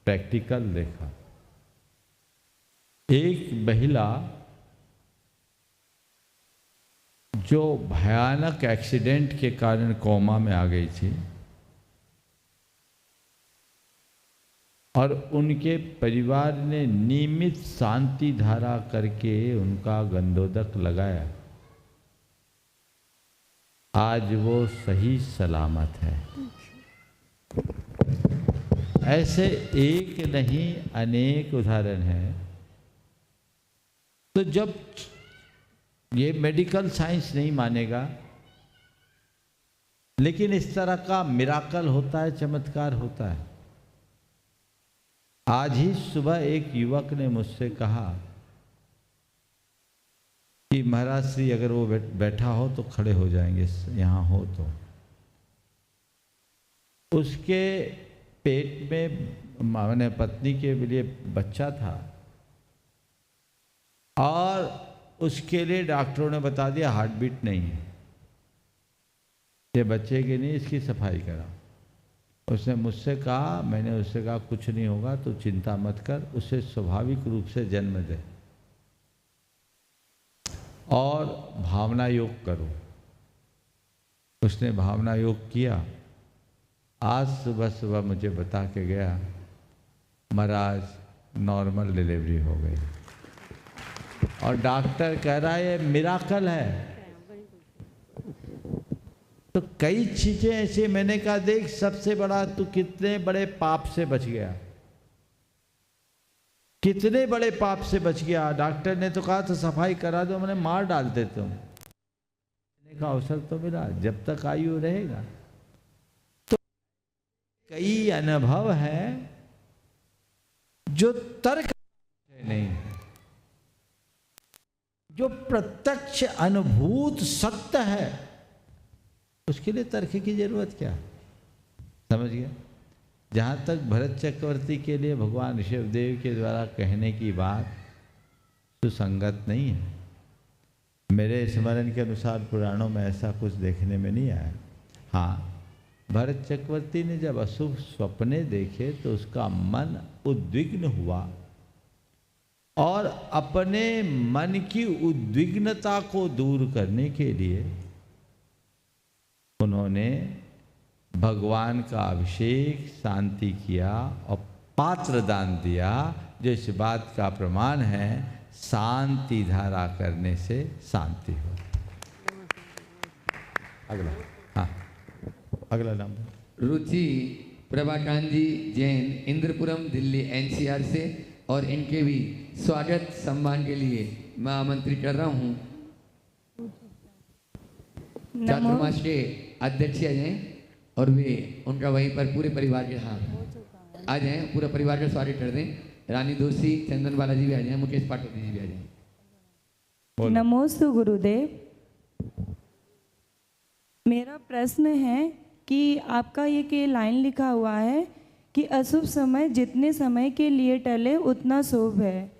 प्रैक्टिकल देखा। एक महिला जो भयानक एक्सीडेंट के कारण कोमा में आ गई थी और उनके परिवार ने नियमित शांति धारा करके उनका गंधोदक लगाया, आज वो सही सलामत है। ऐसे एक नहीं अनेक उदाहरण हैं। तो जब ये मेडिकल साइंस नहीं मानेगा लेकिन इस तरह का मिराकल होता है, चमत्कार होता है। आज ही सुबह एक युवक ने मुझसे कहा कि महाराज श्री अगर वो बैठा हो तो खड़े हो जाएंगे, यहाँ हो तो। उसके पेट में मैंने पत्नी के लिए बच्चा था और उसके लिए डॉक्टरों ने बता दिया हार्ट बीट नहीं है, ये बच्चे की नहीं, इसकी सफाई कराओ। उसने मुझसे कहा, मैंने उससे कहा कुछ नहीं होगा, तो चिंता मत कर, उसे स्वाभाविक रूप से जन्म दे और भावना योग करो। उसने भावना योग किया। आज सुबह सुबह मुझे बता के गया, महाराज नॉर्मल डिलीवरी हो गई और डॉक्टर कह रहा है ये मिराकल है। तो कई चीजें ऐसे, मैंने कहा देख सबसे बड़ा तू कितने बड़े पाप से बच गया, कितने बड़े पाप से बच गया। डॉक्टर ने तो कहा था सफाई करा दो, मैंने मार डालते तुम। मैंने कहा अवसर तो मिला, जब तक आयु रहेगा। तो कई अनुभव है जो तर्क नहीं है, जो प्रत्यक्ष अनुभूत सत्य है, उसके लिए तर्क की जरूरत क्या? समझ गया? जहां तक भरत चक्रवर्ती के लिए भगवान ऋषभदेव के द्वारा कहने की बात सुसंगत नहीं है, मेरे स्मरण के अनुसार पुराणों में ऐसा कुछ देखने में नहीं आया। हाँ, भरत चक्रवर्ती ने जब अशुभ सपने देखे तो उसका मन उद्विग्न हुआ और अपने मन की उद्विग्नता को दूर करने के लिए उन्होंने भगवान का अभिषेक, शांति किया और पात्र दान दिया, जो इस बात का प्रमाण है शांति धारा करने से शांति हो। अगला, हाँ अगला नाम रुचि प्रभाकांत जी जैन, इंद्रपुरम दिल्ली NCR से, और इनके भी स्वागत सम्मान के लिए मैं आमंत्रित कर रहा हूँ। चातुर्मास के अध्यक्ष आ जाएं और वे उनका वहीं पर पूरे परिवार के, हाँ आ जाएं, पूरा परिवार का स्वागत कर दें। रानी दोषी, चंदन बालाजी भी आ जाएं, मुकेश पाठक जी भी आ जाएं। नमोस्तु गुरुदेव। मेरा प्रश्न है कि आपका ये लाइन लिखा हुआ है कि अशुभ समय जितने समय के लिए टले उतना शुभ है।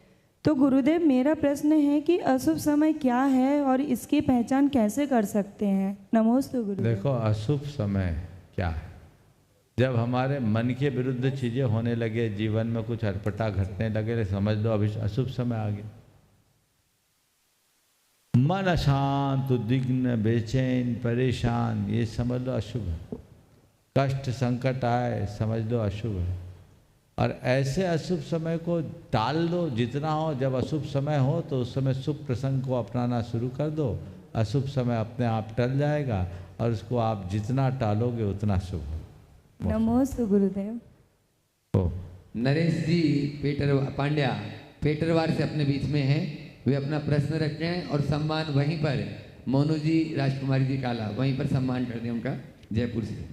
तो गुरुदेव मेरा प्रश्न है कि अशुभ समय क्या है और इसकी पहचान कैसे कर सकते हैं? नमोस्तु गुरुदेव। देखो अशुभ समय क्या है, जब हमारे मन के विरुद्ध चीजें होने लगे, जीवन में कुछ अटपटा घटने लगे, समझ लो अभी अशुभ समय आ गया। मन अशांत, उद्विग्न, बेचैन, परेशान, ये समझ लो अशुभ है। कष्ट संकट आए, समझ लो अशुभ है। और ऐसे अशुभ समय को टाल दो जितना हो। जब अशुभ समय हो तो उस समय शुभ प्रसंग को अपनाना शुरू कर दो, अशुभ समय अपने आप टल जाएगा और उसको आप जितना टालोगे उतना शुभ हो। नमोस्तु गुरुदेव। नरेश जी पांड्या पेटरवार से अपने बीच में हैं, वे अपना प्रश्न रखते हैं और सम्मान वहीं पर मोनू जी, राजकुमारी जी काला वहीं पर सम्मान कर दें उनका, जयपुर से।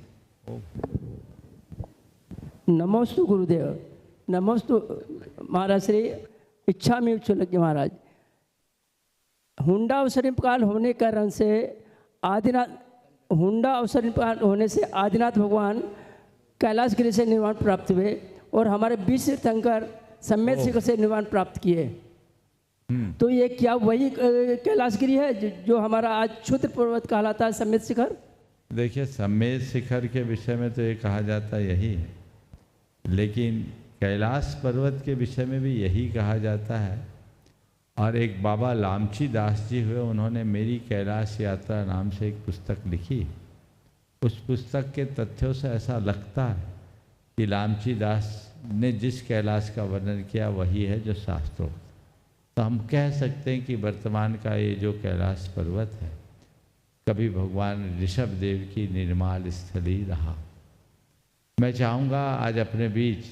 नमोस्तु गुरुदेव। नमोस्तु महाराज श्री इच्छा में उच्चलज्ञ महाराज। हुंडा अवसरी काल होने के कारण से हुंडा अवसरी काल होने से आदिनाथ भगवान कैलाश गिरी से निर्वाण प्राप्त हुए और हमारे बीच तीर्थंकर सम्मेद शिखर से निर्वाण प्राप्त किए। तो ये क्या वही कैलाश गिरी है जो हमारा आज क्षुद्र पर्वत कहलाता है, सम्मेद शिखर? देखिए सम्मेद शिखर के विषय में तो ये कहा जाता यही है, लेकिन कैलाश पर्वत के विषय में भी यही कहा जाता है। और एक बाबा लामची दास जी हुए, उन्होंने मेरी कैलाश यात्रा नाम से एक पुस्तक लिखी। उस पुस्तक के तथ्यों से ऐसा लगता है कि लामची दास ने जिस कैलाश का वर्णन किया वही है जो शास्त्रों। तो हम कह सकते हैं कि वर्तमान का ये जो कैलाश पर्वत है कभी भगवान ऋषभदेव की निर्माल स्थली रहा। मैं चाहूँगा आज अपने बीच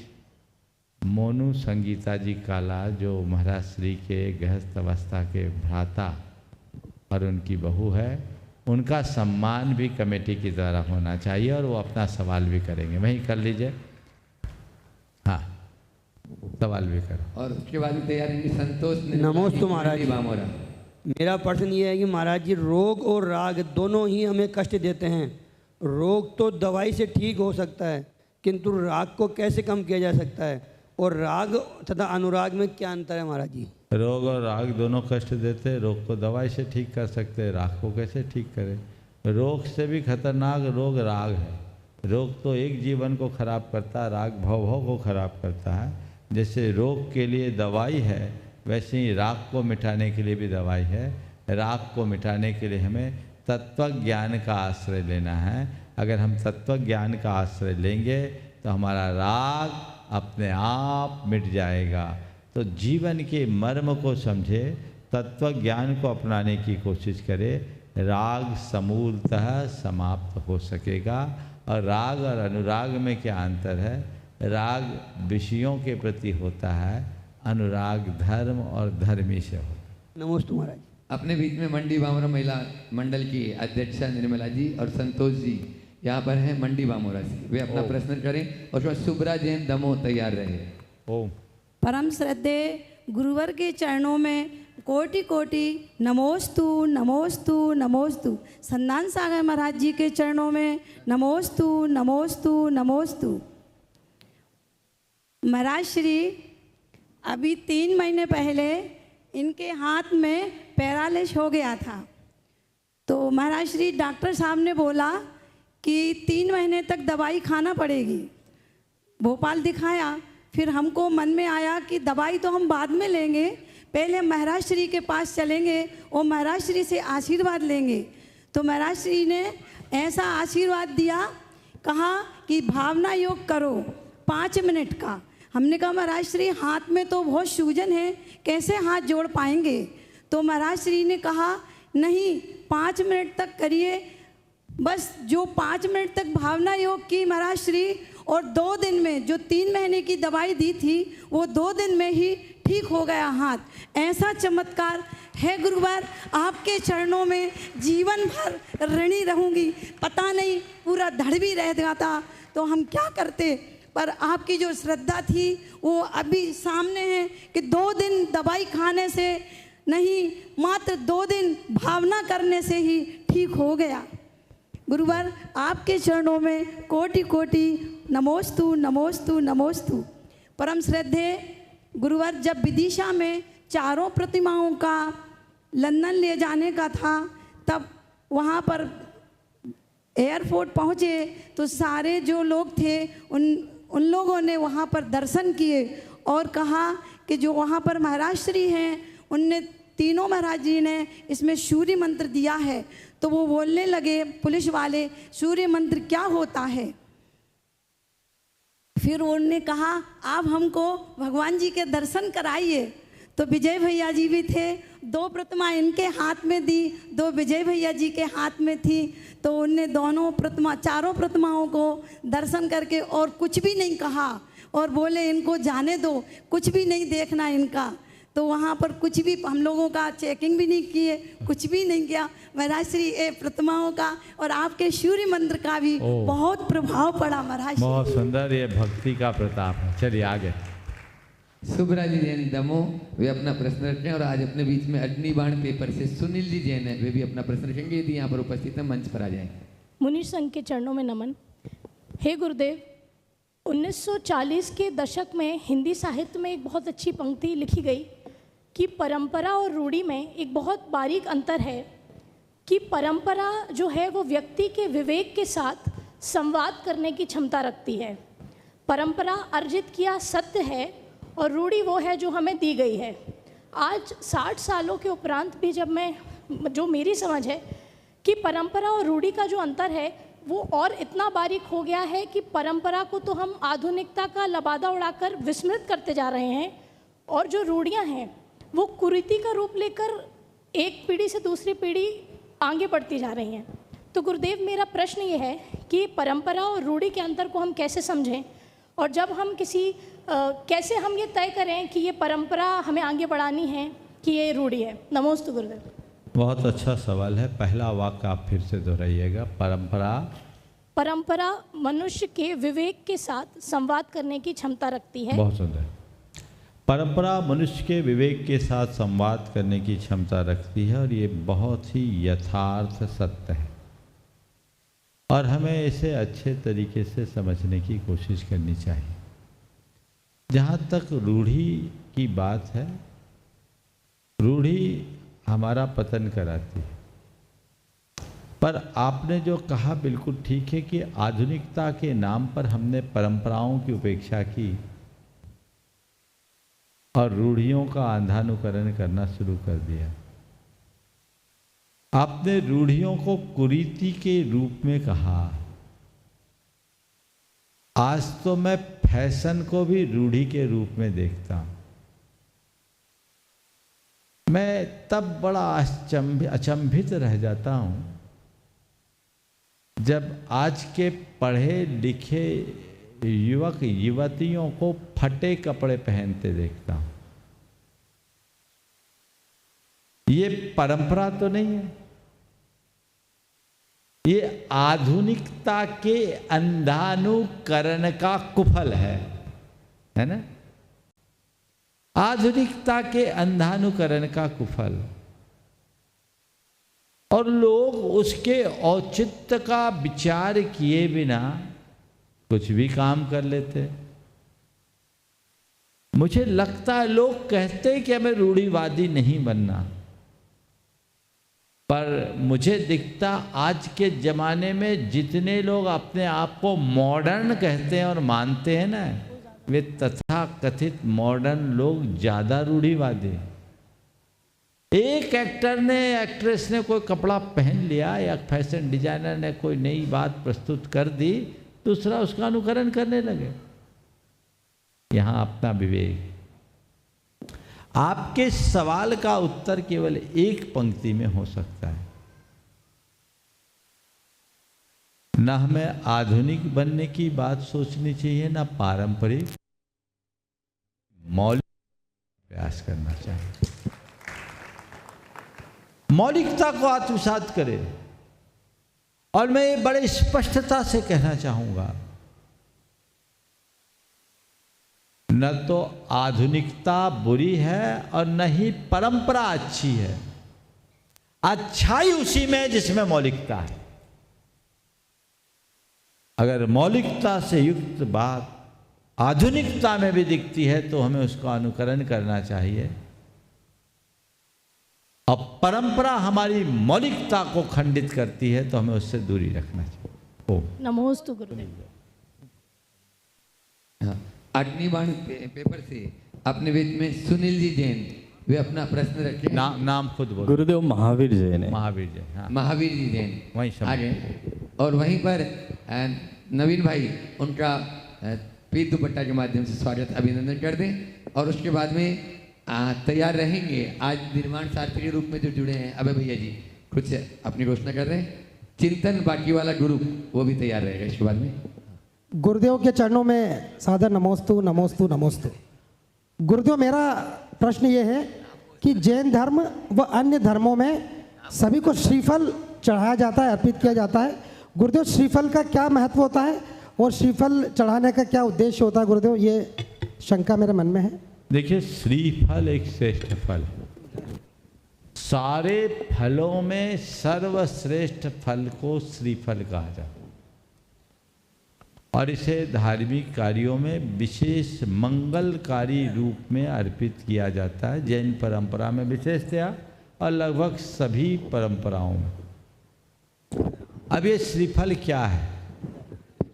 मोनू संगीता जी काला, जो महाराज श्री के गृहस्थ अवस्था के भ्राता और उनकी बहू है, उनका सम्मान भी कमेटी के द्वारा होना चाहिए और वो अपना सवाल भी करेंगे। वहीं कर लीजिए, हाँ सवाल भी करो। और उसके बाद भी तैयार रहेंगे संतोष नमोस्तु महाराज जी। बामोरा। मेरा प्रश्न ये है कि महाराज जी रोग और राग दोनों ही हमें कष्ट देते हैं। रोग तो दवाई से ठीक हो सकता है, किंतु राग को कैसे कम किया जा सकता है, और राग तथा अनुराग में क्या अंतर है महाराज जी? रोग और राग दोनों कष्ट देते हैं। रोग को दवाई से ठीक कर सकते हैं, राग को कैसे ठीक करें? रोग से भी खतरनाक रोग राग है। रोग तो एक जीवन को खराब करता है, राग भव को खराब करता है। जैसे रोग के लिए दवाई है, वैसे ही राग को मिटाने के लिए भी दवाई है। राग को मिटाने के लिए हमें तत्व ज्ञान का आश्रय लेना है। अगर हम तत्व ज्ञान का आश्रय लेंगे तो हमारा राग अपने आप मिट जाएगा। तो जीवन के मर्म को समझे, तत्व ज्ञान को अपनाने की कोशिश करें, राग समूलतः समाप्त हो सकेगा। और राग और अनुराग में क्या अंतर है? राग विषयों के प्रति होता है, अनुराग धर्म और धर्मी से होता है। नमस्ते महाराज। अपने बीच में मंडी बामोरा महिला मंडल की अध्यक्षा निर्मला जी और संतोष जी यहाँ पर हैं मंडी बामोरा से। वे अपना प्रश्न करें और सुब्रा जैन दमोह तैयार रहे। ओम। परम श्रद्धेय गुरुवर के चरणों में कोटि कोटि नमोस्तु नमोस्तु नमोस्तु। संदान सागर महाराज जी के चरणों में नमोस्तु नमोस्तु नमोस्तु। महाराज श्री अभी 3 महीने पहले इनके हाथ में पैरालिस हो गया था, तो महाराज श्री डॉक्टर साहब ने बोला कि 3 महीने तक दवाई खाना पड़ेगी। भोपाल दिखाया, फिर हमको मन में आया कि दवाई तो हम बाद में लेंगे, पहले महाराज श्री के पास चलेंगे और महाराज श्री से आशीर्वाद लेंगे। तो महाराज श्री ने ऐसा आशीर्वाद दिया, कहा कि भावना योग करो 5 मिनट का। हमने कहा महाराज श्री हाथ में तो बहुत सूजन है, कैसे हाथ जोड़ पाएंगे? तो महाराज श्री ने कहा नहीं, 5 मिनट तक करिए। बस जो 5 मिनट तक भावना योग की महाराज श्री, और 2 दिन में जो 3 महीने की दवाई दी थी वो 2 दिन में ही ठीक हो गया हाथ। ऐसा चमत्कार है गुरुवर, आपके चरणों में जीवन भर ऋणी रहूँगी। पता नहीं पूरा धड़ भी रह जाता तो हम क्या करते, पर आपकी जो श्रद्धा थी वो अभी सामने है कि 2 दिन दवाई खाने से नहीं, मात्र 2 दिन भावना करने से ही ठीक हो गया। गुरुवर आपके चरणों में कोटि कोटि नमोस्तु नमोस्तु नमोस्तु। परम श्रद्धेय गुरुवर, जब विदिशा में 4 प्रतिमाओं का लंदन ले जाने का था, तब वहाँ पर एयरपोर्ट पहुँचे तो सारे जो लोग थे उन लोगों ने वहाँ पर दर्शन किए और कहा कि जो वहाँ पर महाराज श्री हैं उनने तीनों महाराज जी ने इसमें सूर्य मंत्र दिया है। तो वो बोलने लगे पुलिस वाले, सूर्य मंत्र क्या होता है? फिर उन्होंने कहा आप हमको भगवान जी के दर्शन कराइए। तो विजय भैया जी भी थे, 2 प्रतिमा इनके हाथ में दी, 2 विजय भैया जी के हाथ में थी। तो उनने दोनों प्रतिमा 4 प्रतिमाओं को दर्शन करके और कुछ भी नहीं कहा और बोले इनको जाने दो, कुछ भी नहीं देखना इनका। तो वहाँ पर कुछ भी हम लोगों का चेकिंग भी नहीं किए, कुछ भी नहीं किया। महाराज श्री प्रतिमाओं का और आपके सूर्य मंत्र का भी बहुत प्रभाव पड़ा महाराज। बहुत सुंदर, ये भक्ति का प्रताप है। चलिए आगे। सुब्रा जी जैन दमोह, वे अपना प्रश्न रखें। और आज अपने बीच में अग्निबाण पेपर से सुनील जी जैन है, वे भी अपना प्रश्न रखेंगे। यदि यहाँ पर उपस्थित है मंच पर आ जाएं। मुनीश संघ के चरणों में नमन। हे गुरुदेव, 1940 के दशक में हिंदी साहित्य में एक बहुत अच्छी पंक्ति लिखी गई कि परंपरा और रूढ़ी में एक बहुत बारीक अंतर है कि परंपरा जो है वो व्यक्ति के विवेक के साथ संवाद करने की क्षमता रखती है। परंपरा अर्जित किया सत्य है और रूढ़ी वो है जो हमें दी गई है। आज 60 सालों के उपरांत भी जब जो मेरी समझ है कि परंपरा और रूढ़ी का जो अंतर है वो और इतना बारीक हो गया है कि परंपरा को तो हम आधुनिकता का लबादा उड़ाकर विस्मृत करते जा रहे हैं, और जो रूढ़ियाँ हैं वो कुरीति का रूप लेकर एक पीढ़ी से दूसरी पीढ़ी आगे बढ़ती जा रही हैं। तो गुरुदेव, मेरा प्रश्न ये है कि परंपरा और रूढ़ी के अंतर को हम कैसे समझें, और जब हम कैसे हम ये तय करें कि ये परंपरा हमें आगे बढ़ानी है कि ये रूढ़ी है। नमोस्तु गुरुदेव। बहुत अच्छा सवाल है। पहला वाक्य आप फिर से दोहराइएगा। परंपरा मनुष्य के विवेक के साथ संवाद करने की क्षमता रखती है। बहुत सुंदर। परंपरा मनुष्य के विवेक के साथ संवाद करने की क्षमता रखती है और ये बहुत ही यथार्थ सत्य है और हमें इसे अच्छे तरीके से समझने की कोशिश करनी चाहिए। जहाँ तक रूढ़ी की बात है, रूढ़ी हमारा पतन कराती है, पर आपने जो कहा बिल्कुल ठीक है कि आधुनिकता के नाम पर हमने परंपराओं की उपेक्षा की और रूढ़ियों का अंधानुकरण करना शुरू कर दिया। आपने रूढ़ियों को कुरीति के रूप में कहा। आज तो मैं फैशन को भी रूढ़ी के रूप में देखता हूं। मैं तब बड़ा अचंभित रह जाता हूं जब आज के पढ़े लिखे युवक युवतियों को फटे कपड़े पहनते देखता हूं। ये परंपरा तो नहीं है, ये आधुनिकता के अंधानुकरण का कुफल है ना? आधुनिकता के अंधानुकरण का कुफल। और लोग उसके औचित्य का विचार किए बिना कुछ भी काम कर लेते। मुझे लगता है लोग कहते हैं कि हमें रूढ़िवादी नहीं बनना, पर मुझे दिखता आज के ज़माने में जितने लोग अपने आप को मॉडर्न कहते हैं और मानते हैं ना, वे तथा कथित मॉडर्न लोग ज़्यादा रूढ़िवादी। एक एक्टर ने एक्ट्रेस ने कोई कपड़ा पहन लिया या फैशन डिजाइनर ने कोई नई बात प्रस्तुत कर दी, दूसरा उसका अनुकरण करने लगे। यहाँ अपना विवेक। आपके सवाल का उत्तर केवल एक पंक्ति में हो सकता है। न हमें आधुनिक बनने की बात सोचनी चाहिए, न पारंपरिक, मौलिक प्रयास करना चाहिए। मौलिकता को आत्मसात करें। और मैं ये बड़े स्पष्टता से कहना चाहूंगा, न तो आधुनिकता बुरी है और न ही परंपरा अच्छी है। अच्छाई उसी में जिसमें मौलिकता है। अगर मौलिकता से युक्त बात आधुनिकता में भी दिखती है तो हमें उसका अनुकरण करना चाहिए। अब परंपरा हमारी मौलिकता को खंडित करती है तो हमें उससे दूरी रखना चाहिए। नमोस्तु गुरुदेव। अग्निबाण पेपर से अपने बीच में सुनील जी जैन, वे अपना प्रश्न रखें। नाम खुद बोलो। गुरुदेव महावीर जैन है। महावीर जैन, हाँ। महावीर जी जैन वहीं आगे। और वहीं पर नवीन भाई उनका पीत दुपट्टा के माध्यम से स्वागत अभिनंदन कर दें। और उसके बाद में तैयार रहेंगे आज निर्माण सारथी के रूप में जो जुड़े हैं अभय भैया जी, कुछ अपनी घोषणा कर रहे हैं। चिंतन बाकी वाला ग्रुप वो भी तैयार रहेगा इसके बाद में। गुरुदेव के चरणों में सादर नमोस्तु नमोस्तु नमोस्तु। गुरुदेव, मेरा प्रश्न ये है कि जैन धर्म व अन्य धर्मों में सभी को श्रीफल चढ़ाया जाता है, अर्पित किया जाता है। गुरुदेव, श्रीफल का क्या महत्व होता है और श्रीफल चढ़ाने का क्या उद्देश्य होता है? गुरुदेव, ये शंका मेरे मन में है। देखिए, श्रीफल एक श्रेष्ठ फल है। सारे फलों में सर्वश्रेष्ठ फल को श्रीफल कहा जाता है और इसे धार्मिक कार्यों में विशेष मंगलकारी रूप में अर्पित किया जाता है। जैन परंपरा में विशेषतया और लगभग सभी परंपराओं में। अब ये श्रीफल क्या है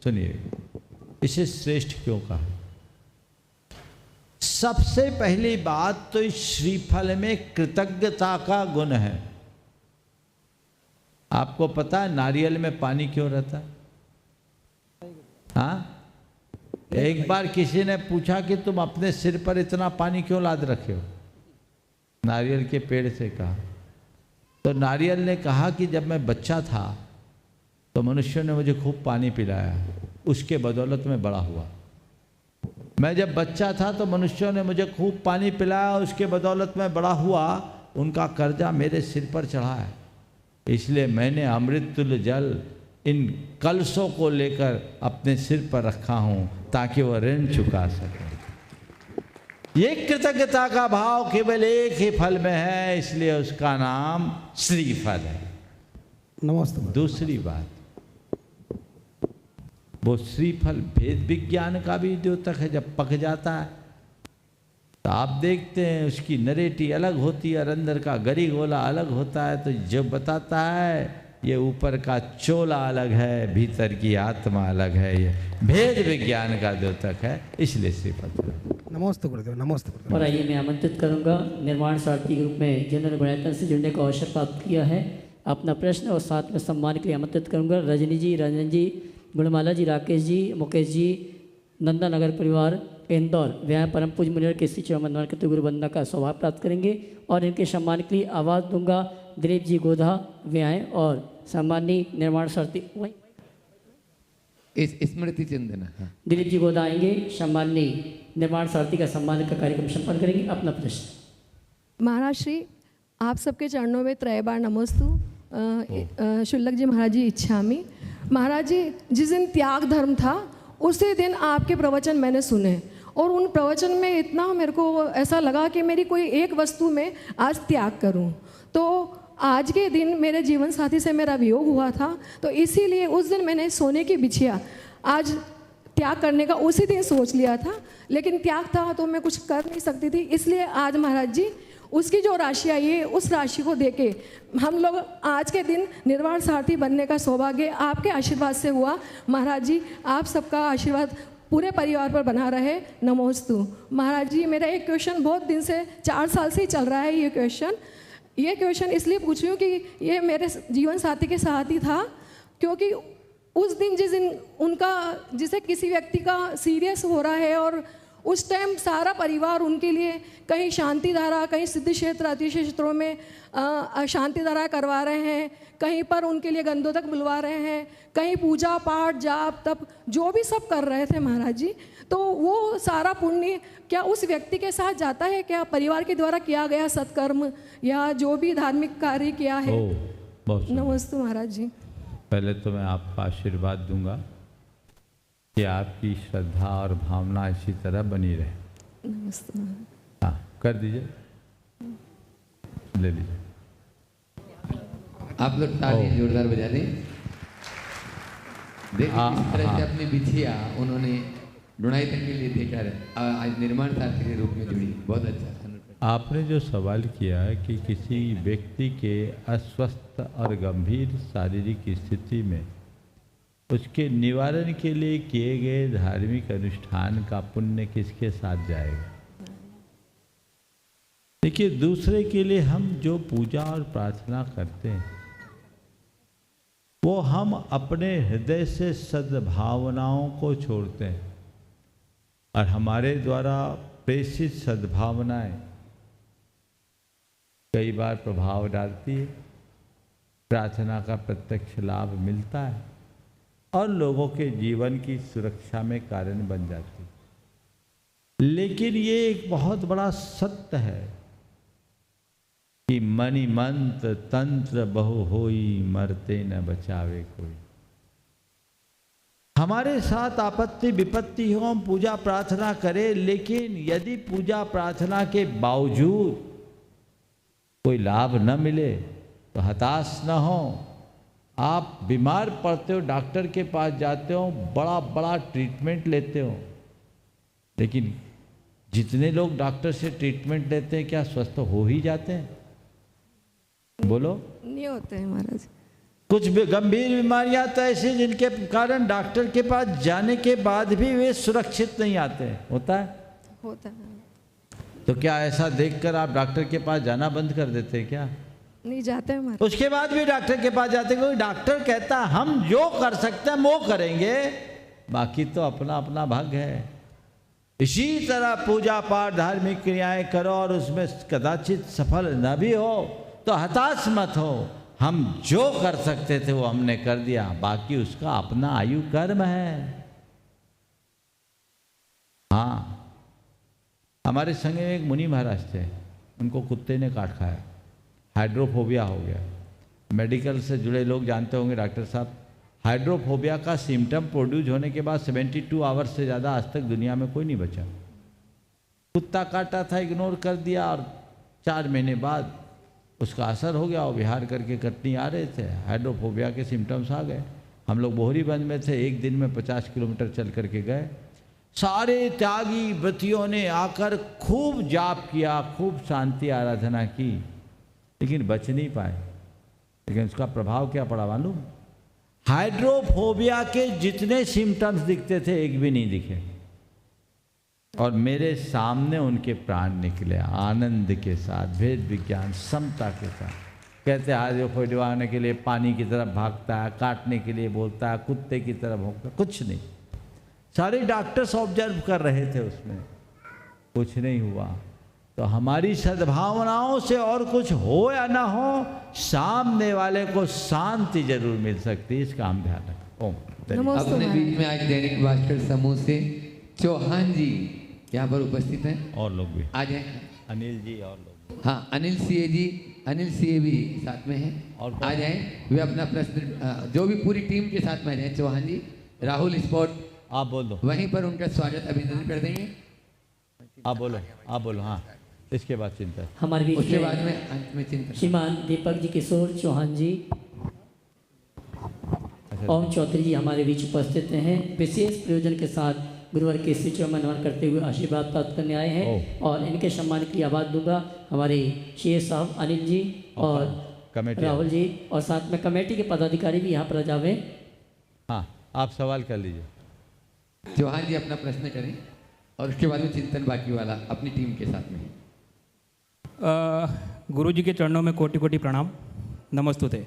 सुनिए, इसे श्रेष्ठ क्यों कहा? सबसे पहली बात तो इस श्रीफल में कृतज्ञता का गुण है। आपको पता है नारियल में पानी क्यों रहता है? हाँ, एक बार किसी ने पूछा कि तुम अपने सिर पर इतना पानी क्यों लाद रखे हो? नारियल के पेड़ से कहा। तो नारियल ने कहा कि जब मैं बच्चा था तो मनुष्यों ने मुझे खूब पानी पिलाया, उसके बदौलत मैं बड़ा हुआ। मैं जब बच्चा था तो मनुष्यों ने मुझे खूब पानी पिलाया, उसके बदौलत मैं बड़ा हुआ। उनका कर्जा मेरे सिर पर चढ़ा है, इसलिए मैंने अमृत तुल्य जल इन कलशों को लेकर अपने सिर पर रखा हूँ ताकि वो ऋण चुका सके। ये कृतज्ञता का भाव केवल एक ही फल में है, इसलिए उसका नाम श्रीफल है। नमस्ते। दूसरी बात, वो श्रीफल भेद विज्ञान का भी द्योतक है। जब पक जाता है तो आप देखते हैं उसकी नरेटी अलग होती है और अंदर का गरी गोला अलग होता है, तो जो बताता है ये ऊपर का चोला अलग है, भीतर की आत्मा अलग है। ये भेद विज्ञान का द्योतक है, इसलिए श्रीफल। नमस्ते गुरुदेव। नमस्ते गुरुदेव। और आइए मैं आमंत्रित करूंगा निर्माण सारथी ग्रुप में जिन्होंने गुणायतन से जुड़ने का अवसर प्राप्त किया है, अपना प्रश्न और साथ में सम्मान के लिए आमंत्रित करूंगा रजनी जी, रंजन जी, गुणमाला जी, राकेश जी, मुकेश जी, नंदा नगर परिवार इंदौर व्यायाम परम पूज मुनिवर के श्री चौमनवार के गुरु वंदना का सौभाग्य प्राप्त करेंगे। और इनके सम्मान के लिए आवाज़ दूंगा दिलीप जी गोधा व्यायाम और सम्मानी निर्माण सारथी स्मृति चंदन। दिलीप जी गोदा आएंगे, सम्मानी निर्माण सारथी का सम्मान का कार्यक्रम संपन्न करेंगे। अपना प्रश्न। महाराज श्री, आप सबके चरणों में त्रय बार नमोस्तु। शुल्लक जी महाराज जी इच्छामी। महाराज जी, जिस दिन त्याग धर्म था उसी दिन आपके प्रवचन मैंने सुने और उन प्रवचन में इतना मेरे को ऐसा लगा कि मेरी कोई एक वस्तु में आज त्याग करूं। तो आज के दिन मेरे जीवन साथी से मेरा वियोग हुआ था, तो इसीलिए उस दिन मैंने सोने की बिछिया आज त्याग करने का उसी दिन सोच लिया था, लेकिन त्याग था तो मैं कुछ कर नहीं सकती थी। इसलिए आज महाराज जी उसकी जो राशि आई है उस राशि को देके हम लोग आज के दिन निर्वाण सारथी बनने का सौभाग्य आपके आशीर्वाद से हुआ। महाराज जी, आप सबका आशीर्वाद पूरे परिवार पर बना रहे। नमोस्तु। महाराज जी, मेरा एक क्वेश्चन बहुत दिन से 4 साल से ही चल रहा है। ये क्वेश्चन इसलिए पूछ रही हूँ कि ये मेरे जीवन साथी के साथ ही था, क्योंकि उस दिन जिस दिन उनका जिसे किसी व्यक्ति का सीरियस हो रहा है और उस टाइम सारा परिवार उनके लिए कहीं शांति धारा, कहीं सिद्ध क्षेत्र अतिशय क्षेत्रों में शांति धारा करवा रहे हैं, कहीं पर उनके लिए गंधोदक बुलवा रहे हैं, कहीं पूजा पाठ जाप तप जो भी सब कर रहे थे महाराज जी। तो वो सारा पुण्य क्या उस व्यक्ति के साथ जाता है, क्या परिवार के द्वारा किया गया सत्कर्म या जो भी धार्मिक कार्य किया है? नमस्ते महाराज जी। पहले तो मैं आपका आशीर्वाद दूंगा कि आपकी श्रद्धा और भावना इसी तरह बनी रहे। नमस्ते। हाँ, कर दीजिए, ले लीजिए। आप लोग ताली जोरदार बजा दें। देखिए किस तरह से अपनी बिछिया उन्होंने डुणायतन के लिए देखा है, आज निर्माण सारथी के रूप में जुड़ी। बहुत अच्छा। आपने जो सवाल किया है कि किसी व्यक्ति के अस्वस्थ और गंभीर शारीरिक स्थिति में उसके निवारण के लिए किए गए धार्मिक अनुष्ठान का पुण्य किसके साथ जाएगा? देखिए, दूसरे के लिए हम जो पूजा और प्रार्थना करते हैं वो हम अपने हृदय से सद्भावनाओं को छोड़ते हैं और हमारे द्वारा प्रेषित सद्भावनाएं कई बार प्रभाव डालती है, प्रार्थना का प्रत्यक्ष लाभ मिलता है और लोगों के जीवन की सुरक्षा में कारण बन जाती है। लेकिन ये एक बहुत बड़ा सत्य है कि मणि मंत्र तंत्र बहु होई, मरते न बचावे कोई। हमारे साथ आपत्ति विपत्ति हो, हम पूजा प्रार्थना करें, लेकिन यदि पूजा प्रार्थना के बावजूद कोई लाभ न मिले तो हताश न हो। आप बीमार पड़ते हो, डॉक्टर के पास जाते हो, बड़ा बड़ा ट्रीटमेंट लेते हो, लेकिन जितने लोग डॉक्टर से ट्रीटमेंट लेते हैं क्या स्वस्थ हो ही जाते हैं? बोलो। नहीं होते हैं महाराज। कुछ गंभीर बीमारियां तो ऐसी जिनके कारण डॉक्टर के पास जाने के बाद भी वे सुरक्षित नहीं आते। होता है? होता है। तो क्या ऐसा देखकर आप डॉक्टर के पास जाना बंद कर देते हैं क्या? नहीं जाते हैं। उसके बाद भी डॉक्टर के पास जाते, क्योंकि डॉक्टर कहता है हम जो कर सकते हैं वो करेंगे, बाकी तो अपना अपना भाग्य है। इसी तरह पूजा पाठ धार्मिक क्रियाएं करो और उसमें कदाचित सफल न भी हो तो हताश मत हो। हम जो कर सकते थे वो हमने कर दिया, बाकी उसका अपना आयु कर्म है। हाँ, हमारे संग में एक मुनि महाराज थे, उनको कुत्ते ने काट खाया। हाइड्रोफोबिया हो गया। मेडिकल से जुड़े लोग जानते होंगे डॉक्टर साहब, हाइड्रोफोबिया का सिम्टम प्रोड्यूस होने के बाद 72 आवर्स से ज़्यादा आज तक दुनिया में कोई नहीं बचा। कुत्ता काटा था, इग्नोर कर दिया, और 4 महीने बाद उसका असर हो गया और विहार करके कटनी आ रहे थे, हाइड्रोफोबिया के सिम्टम्स आ गए। हम लोग बोहरीगंज में थे, एक दिन में 50 किलोमीटर चल करके गए। सारे त्यागी व्रतियों ने आकर खूब जाप किया, खूब शांति आराधना की, लेकिन बच नहीं पाए। लेकिन उसका प्रभाव क्या पड़ा मालूम? हाइड्रोफोबिया के जितने सिम्टम्स दिखते थे एक भी नहीं दिखे, और मेरे सामने उनके प्राण निकले आनंद के साथ, भेद विज्ञान समता के साथ। कहते हाइड्रोफोबिया आने के लिए पानी की तरफ भागता है, काटने के लिए बोलता है, कुत्ते की तरफ भौंकता, कुछ नहीं। सारे डॉक्टर्स ऑब्जर्व कर रहे थे, उसमें कुछ नहीं हुआ। तो हमारी सद्भावनाओं से और कुछ हो या ना हो, सामने वाले को शांति जरूर मिल सकती है, इसका हम ध्यान रखें। ओम। अपने बीच में आज दैनिक भास्कर समूह से चौहान जी यहाँ पर उपस्थित हैं, और लोग भी आ जाए। अनिल जी और लोग, हाँ अनिल सीए जी, अनिल सीए भी साथ में हैं, और आ जाए। वे अपना प्रश्न जो भी पूरी टीम के साथ में हैं, चौहान जी, राहुल स्पॉट, आप बोल दो, वहीं पर उनका स्वागत अभिनंदन कर देंगे। आप बोलो, आप बोलो। हाँ, इसके बाद चिंतन, हमारे बीच उसके बाद में अंत में चिंतन। श्रीमान दीपक जी किशोर चौहान जी, ओम चौधरी जी हमारे बीच उपस्थित हैं। विशेष प्रयोजन के साथ गुरुवर के श्री चरण नमन करते हुए आशीर्वाद प्राप्त करने आए हैं, और इनके सम्मान की आवाज़ दूंगा हमारे शेर साहब अनिल जी और राहुल जी, और साथ में कमेटी के पदाधिकारी भी यहाँ पर जावे। हाँ, आप सवाल कर लीजिए। चौहान जी अपना प्रश्न करें, और उसके बाद में चिंतन बाकी वाला अपनी टीम के साथ में। गुरु जी के चरणों में कोटि कोटि प्रणाम, नमस्तुते।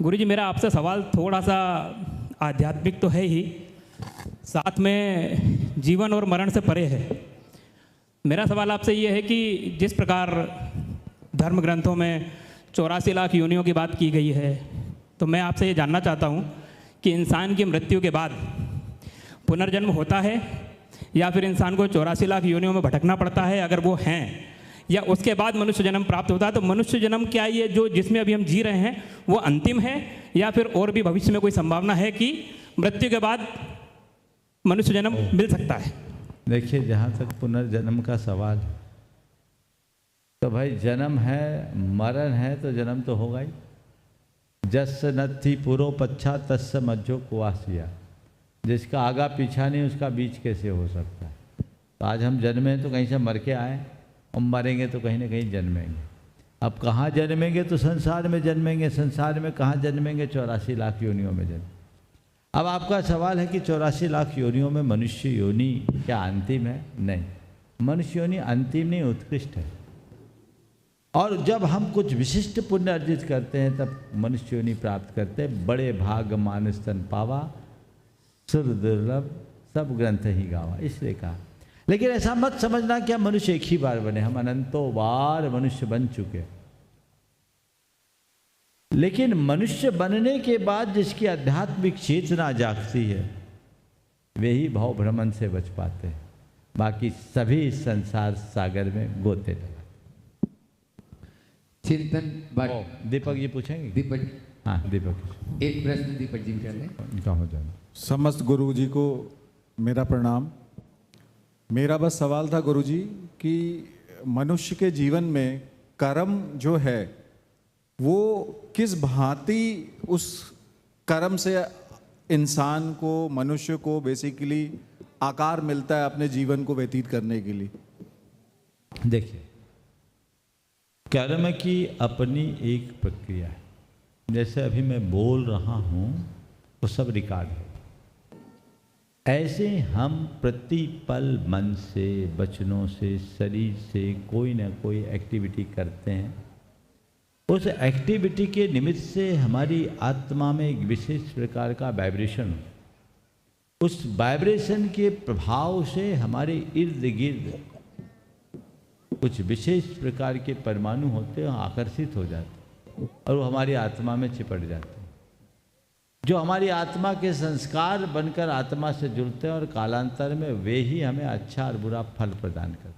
गुरु जी, मेरा आपसे सवाल थोड़ा सा आध्यात्मिक तो है ही, साथ में जीवन और मरण से परे है। मेरा सवाल आपसे ये है कि जिस प्रकार धर्म ग्रंथों में 84 लाख योनियों की बात की गई है, तो मैं आपसे ये जानना चाहता हूँ कि इंसान की मृत्यु के बाद पुनर्जन्म होता है, या फिर इंसान को 84 लाख योनियों में भटकना पड़ता है अगर वो हैं, या उसके बाद मनुष्य जन्म प्राप्त होता है। तो मनुष्य जन्म क्या ये जो जिसमें अभी हम जी रहे हैं वो अंतिम है, या फिर और भी भविष्य में कोई संभावना है कि मृत्यु के बाद मनुष्य जन्म मिल सकता है? देखिए, जहाँ तक पुनर्जन्म का सवाल, तो भाई जन्म है, मरण है, तो जन्म तो होगा ही। जस नत्थी पुरो पच्छा तस्स मज्जो कुआसिया, जिसका आगा पीछा नहीं उसका बीच कैसे हो सकता है। तो आज हम जन्मे तो कहीं से मर के आए, और मरेंगे तो कहीं ना कहीं जन्मेंगे। अब कहाँ जन्मेंगे? तो संसार में जन्मेंगे। संसार में कहाँ जन्मेंगे? 84 लाख योनियों में जन्म। अब आपका सवाल है कि 84 लाख योनियों में मनुष्य योनि क्या अंतिम है? नहीं, मनुष्य योनि अंतिम नहीं, उत्कृष्ट है। और जब हम कुछ विशिष्ट पुण्य अर्जित करते हैं तब मनुष्य योनि प्राप्त करते हैं। बड़े भाग मानस तन पावा, सुर दुर्लभ सब ग्रंथ ही गावा, इसलिए कहा। लेकिन ऐसा मत समझना कि हम मनुष्य एक ही बार बने, हम अनंतों बार मनुष्य बन चुके। लेकिन मनुष्य बनने के बाद जिसकी आध्यात्मिक चेतना जागती है वे ही भाव भ्रमण से बच पाते हैं, बाकी सभी संसार सागर में गोते लगा। चिंतन दीपक जी पूछेंगे? दीपक, हाँ दीपक, एक प्रश्न दीपक जी कर लें, इनका हो जाए। समस्त गुरु जी को मेरा प्रणाम। मेरा बस सवाल था गुरु जी कि मनुष्य के जीवन में कर्म जो है वो किस भांति उस कर्म से इंसान को, मनुष्य को बेसिकली आकार मिलता है अपने जीवन को व्यतीत करने के लिए। देखिए, कर्म की अपनी एक प्रक्रिया है। जैसे अभी मैं बोल रहा हूँ वो सब रिकॉर्ड है, ऐसे हम प्रतिपल मन से, वचनों से, शरीर से कोई ना कोई एक्टिविटी करते हैं। उस एक्टिविटी के निमित्त से हमारी आत्मा में एक विशेष प्रकार का वाइब्रेशन, उस वाइब्रेशन के प्रभाव से हमारे इर्द गिर्द कुछ विशेष प्रकार के परमाणु होते हैं, आकर्षित हो जाते हैं और वो हमारी आत्मा में चिपट जाते हैं, जो हमारी आत्मा के संस्कार बनकर आत्मा से जुड़ते हैं और कालांतर में वे ही हमें अच्छा और बुरा फल प्रदान करते हैं,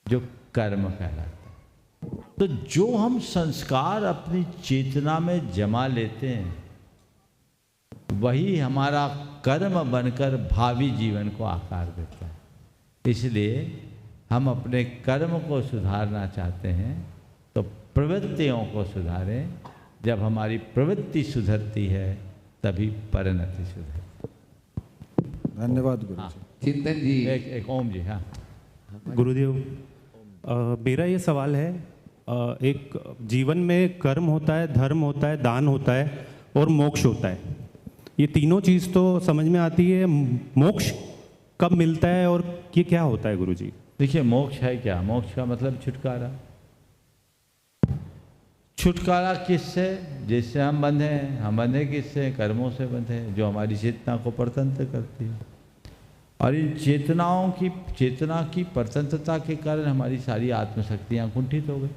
जो कर्म कहलाता है। तो जो हम संस्कार अपनी चेतना में जमा लेते हैं वही हमारा कर्म बनकर भावी जीवन को आकार देता है। इसलिए हम अपने कर्म को सुधारना चाहते हैं तो प्रवृत्तियों को सुधारें। जब हमारी प्रवृत्ति सुधरती है तभी परिणति सुधरती। धन्यवाद गुरु जी। चिंतन जी। एक ओम जी। हाँ गुरुदेव, मेरा ये सवाल है, एक जीवन में कर्म होता है, धर्म होता है, दान होता है और मोक्ष होता है। ये तीनों चीज़ तो समझ में आती है, मोक्ष कब मिलता है और ये क्या होता है गुरुजी? देखिए, मोक्ष है क्या? मोक्ष का मतलब छुटकारा। छुटकारा किससे? जिससे हम बंधे हैं। हम बंधे किससे? कर्मों से बंधे हैं, जो हमारी चेतना को परतंत्र करती है। और इन चेतना की परतंत्रता के कारण हमारी सारी आत्मशक्तियाँ कुंठित हो गई।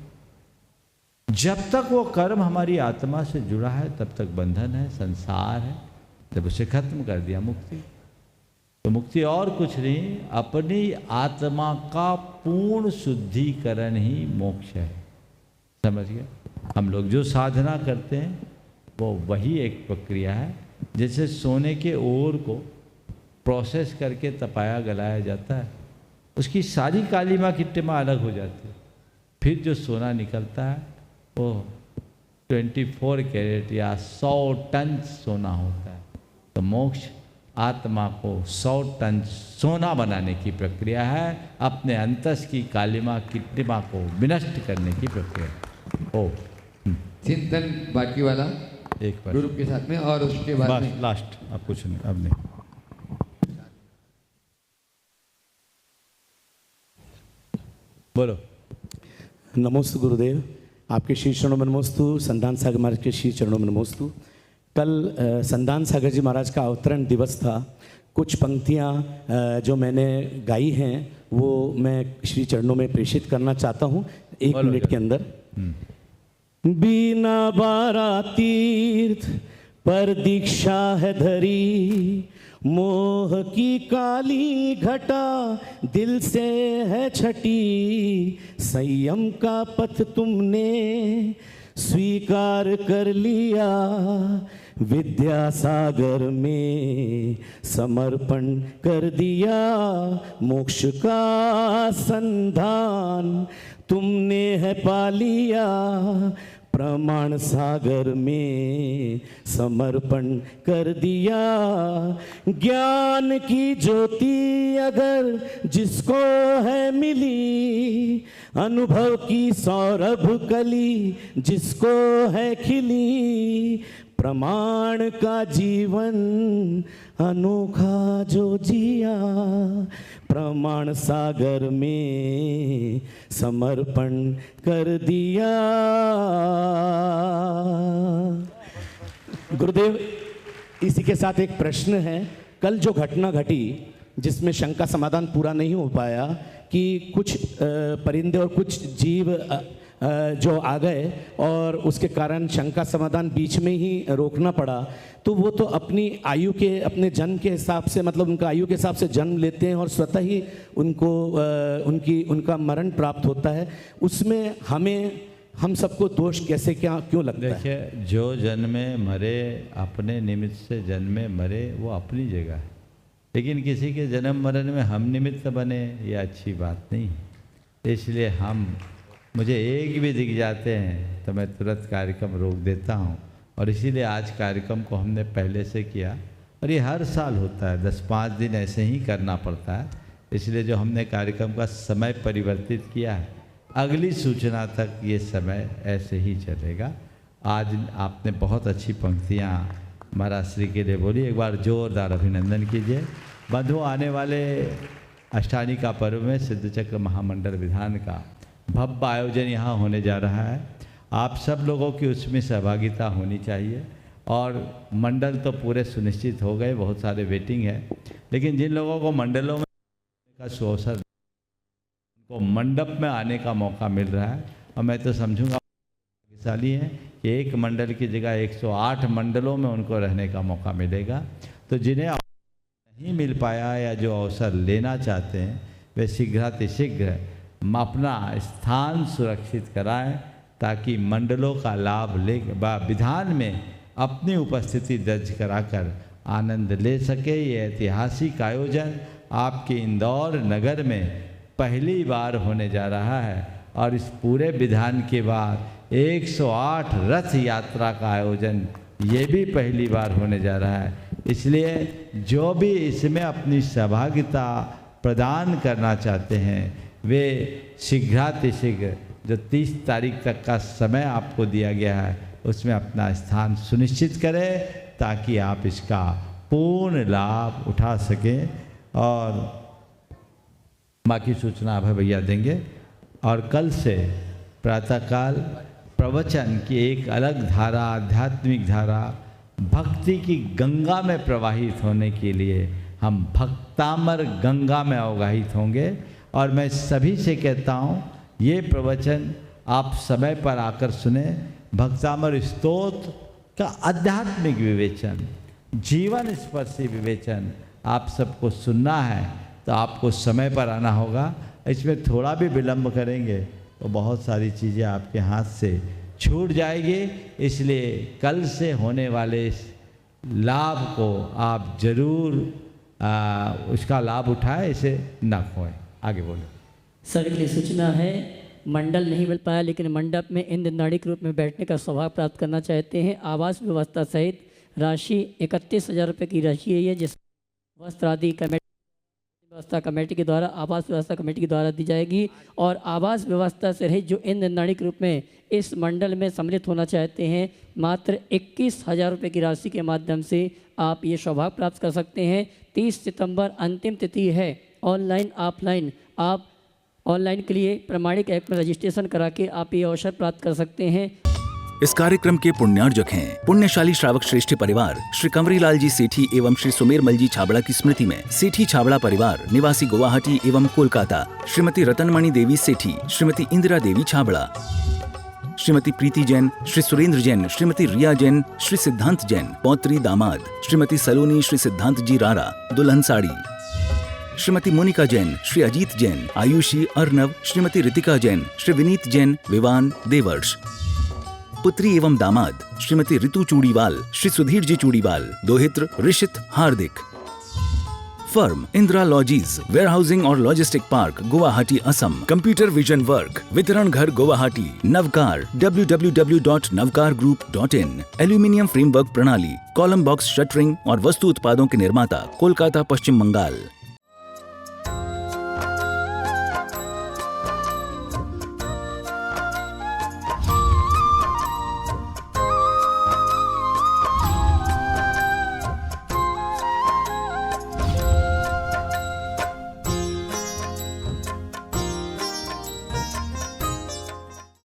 जब तक वो कर्म हमारी आत्मा से जुड़ा है तब तक बंधन है, संसार है। जब उसे खत्म कर दिया मुक्ति, तो मुक्ति और कुछ नहीं, अपनी आत्मा का पूर्ण शुद्धिकरण ही मोक्ष है। समझ गए? हम लोग जो साधना करते हैं वो वही एक प्रक्रिया है। जैसे सोने के ओर को प्रोसेस करके तपाया गलाया जाता है, उसकी सारी कालीमा किट्टिमा अलग हो जाती है। फिर जो सोना निकलता है वो 24 कैरेट या 100 टन सोना होता है। तो मोक्ष आत्मा को 100 टन सोना बनाने की प्रक्रिया है, अपने अंतस की कालिमा किट्टिमा को विनष्ट करने की प्रक्रिया। ओ चिंतन बाकी वाला एक बार ग्रुप के साथ में, और उसके बाद में लास्ट। अब कुछ नहीं, अब नहीं। बोलो। नमोस्तु गुरुदेव, आपके श्री चरणों में नमोस्तु। संतान सागर महाराज के श्री चरणों में नमोस्तु। कल संतान सागर जी महाराज का अवतरण दिवस था। कुछ पंक्तियाँ जो मैंने गाई हैं वो मैं श्री चरणों में प्रेषित करना चाहता हूँ 1 मिनट के अंदर। बिना बारा तीर्थ पर दीक्षा है धरी, मोह की काली घटा दिल से है छटी, संयम का पथ तुमने स्वीकार कर लिया, विद्या सागर में समर्पण कर दिया, मोक्ष का संधान तुमने है पा लिया, प्रमाण सागर में समर्पण कर दिया। ज्ञान की ज्योति अगर जिसको है मिली, अनुभव की सौरभ कली जिसको है खिली, प्रमाण का जीवन अनोखा जो जिया, प्रमाण सागर में समर्पण कर दिया। गुरुदेव, इसी के साथ एक प्रश्न है। कल जो घटना घटी जिसमें शंका समाधान पूरा नहीं हो पाया कि कुछ परिंदे और कुछ जीव जो आ गए और उसके कारण शंका समाधान बीच में ही रोकना पड़ा, तो वो तो अपनी आयु के, अपने जन्म के हिसाब से, मतलब उनका आयु के हिसाब से जन्म लेते हैं और स्वतः ही उनको उनका मरण प्राप्त होता है। उसमें हम सबको दोष कैसे क्यों लगता है? देखिए, जो जन्मे मरे, अपने निमित्त से जन्मे मरे, वो अपनी जगह है। लेकिन किसी के जन्म मरण में हम निमित्त बने, ये अच्छी बात नहीं है। इसलिए मुझे एक भी दिख जाते हैं तो मैं तुरंत कार्यक्रम रोक देता हूँ। और इसीलिए आज कार्यक्रम को हमने पहले से किया, और ये हर साल होता है, 10-5 दिन ऐसे ही करना पड़ता है। इसलिए जो हमने कार्यक्रम का समय परिवर्तित किया है, अगली सूचना तक ये समय ऐसे ही चलेगा। आज आपने बहुत अच्छी पंक्तियाँ महाराज श्री के लिए बोली, एक बार जोरदार अभिनंदन कीजिए। बंधु, आने वाले अष्टानी का पर्व में सिद्धचक्र महामंडल विधान का भव्य आयोजन यहाँ होने जा रहा है। आप सब लोगों की उसमें सहभागिता होनी चाहिए। और मंडल तो पूरे सुनिश्चित हो गए, बहुत सारे वेटिंग है, लेकिन जिन लोगों को मंडलों में का सुअवसर, उनको मंडप में आने का मौका मिल रहा है। और मैं तो समझूंगा भाग्यशाली हैं कि एक मंडल की जगह 108 मंडलों में उनको रहने का मौका मिलेगा। तो जिन्हें नहीं मिल पाया या जो अवसर लेना चाहते हैं वे शीघ्रातिशीघ्र अपना स्थान सुरक्षित कराएं ताकि मंडलों का लाभ ले विधान में अपनी उपस्थिति दर्ज कराकर आनंद ले सके। ये ऐतिहासिक आयोजन आपके इंदौर नगर में पहली बार होने जा रहा है और इस पूरे विधान के बाद 108 रथ यात्रा का आयोजन ये भी पहली बार होने जा रहा है। इसलिए जो भी इसमें अपनी सहभागिता प्रदान करना चाहते हैं वे शीघ्रातिशीघ्र जो 30 तारीख तक का समय आपको दिया गया है उसमें अपना स्थान सुनिश्चित करें ताकि आप इसका पूर्ण लाभ उठा सकें। और बाकी सूचना आप भैया देंगे। और कल से प्रातःकाल प्रवचन की एक अलग धारा, आध्यात्मिक धारा, भक्ति की गंगा में प्रवाहित होने के लिए हम भक्तामर गंगा में अवगाहित होंगे। और मैं सभी से कहता हूँ ये प्रवचन आप समय पर आकर सुने। भक्तामर स्तोत्र का आध्यात्मिक विवेचन, जीवन स्पर्शी विवेचन आप सबको सुनना है तो आपको समय पर आना होगा। इसमें थोड़ा भी विलम्ब करेंगे तो बहुत सारी चीज़ें आपके हाथ से छूट जाएगी। इसलिए कल से होने वाले इस लाभ को आप जरूर उसका लाभ उठाएं, इसे न खोएं। आगे बोलो। सर के लिए सूचना है, मंडल नहीं मिल पाया लेकिन मंडप में इंद्रनाड़िक रूप में बैठने का सौभाग्य प्राप्त करना चाहते हैं। आवास व्यवस्था सहित राशि 31,000 रुपये की राशि है ये, जिस वस्त्र आदि व्यवस्था कमेटी के द्वारा, आवास व्यवस्था कमेटी के द्वारा दी जाएगी। और आवास व्यवस्था से रहित जो इंद्रनाड़िक रूप में इस मंडल में सम्मिलित होना चाहते हैं मात्र 21,000 रुपये की राशि के माध्यम से आप ये सौभाग्य प्राप्त कर सकते हैं। 30 सितंबर अंतिम तिथि है। ऑनलाइन ऑफलाइन आप ऑनलाइन के लिए प्रमाणिक ऐप में रजिस्ट्रेशन करा के आप ये अवसर प्राप्त कर सकते हैं। इस कार्यक्रम के पुण्यार्जक हैं पुण्यशाली श्रावक श्रेष्ठी परिवार श्री कंवरीलाल जी सेठी एवं श्री सुमेरमल जी छाबड़ा की स्मृति में सेठी छाबड़ा परिवार निवासी गुवाहाटी एवं कोलकाता, श्रीमती रतनमणि देवी सेठी, श्रीमती इंदिरा देवी छाबड़ा, श्रीमती प्रीति जैन, श्री सुरेंद्र जैन, श्रीमती रिया जैन, श्री सिद्धांत जैन पौत्री दामाद, श्रीमती सलोनी, श्री सिद्धांत जी रारा दुल्हन साड़ी, श्रीमती मोनिका जैन, श्री अजीत जैन, आयुषी अर्नव, श्रीमती रितिका जैन, श्री विनीत जैन विवान देवर्ष, पुत्री एवं दामाद श्रीमती ऋतु चूड़ीवाल, श्री सुधीर जी चूड़ीवाल, दोहित्र ऋषित हार्दिक। फर्म इंदिरा लॉजीज, वेयरहाउसिंग और logistic park Guwahati Assam. Computer vision work, वितरण घर Guwahati. Navkar www.navkargroup.in। Aluminium framework प्रणाली, कॉलम बॉक्स शटरिंग और वस्तु उत्पादों के निर्माता कोलकाता पश्चिम बंगाल।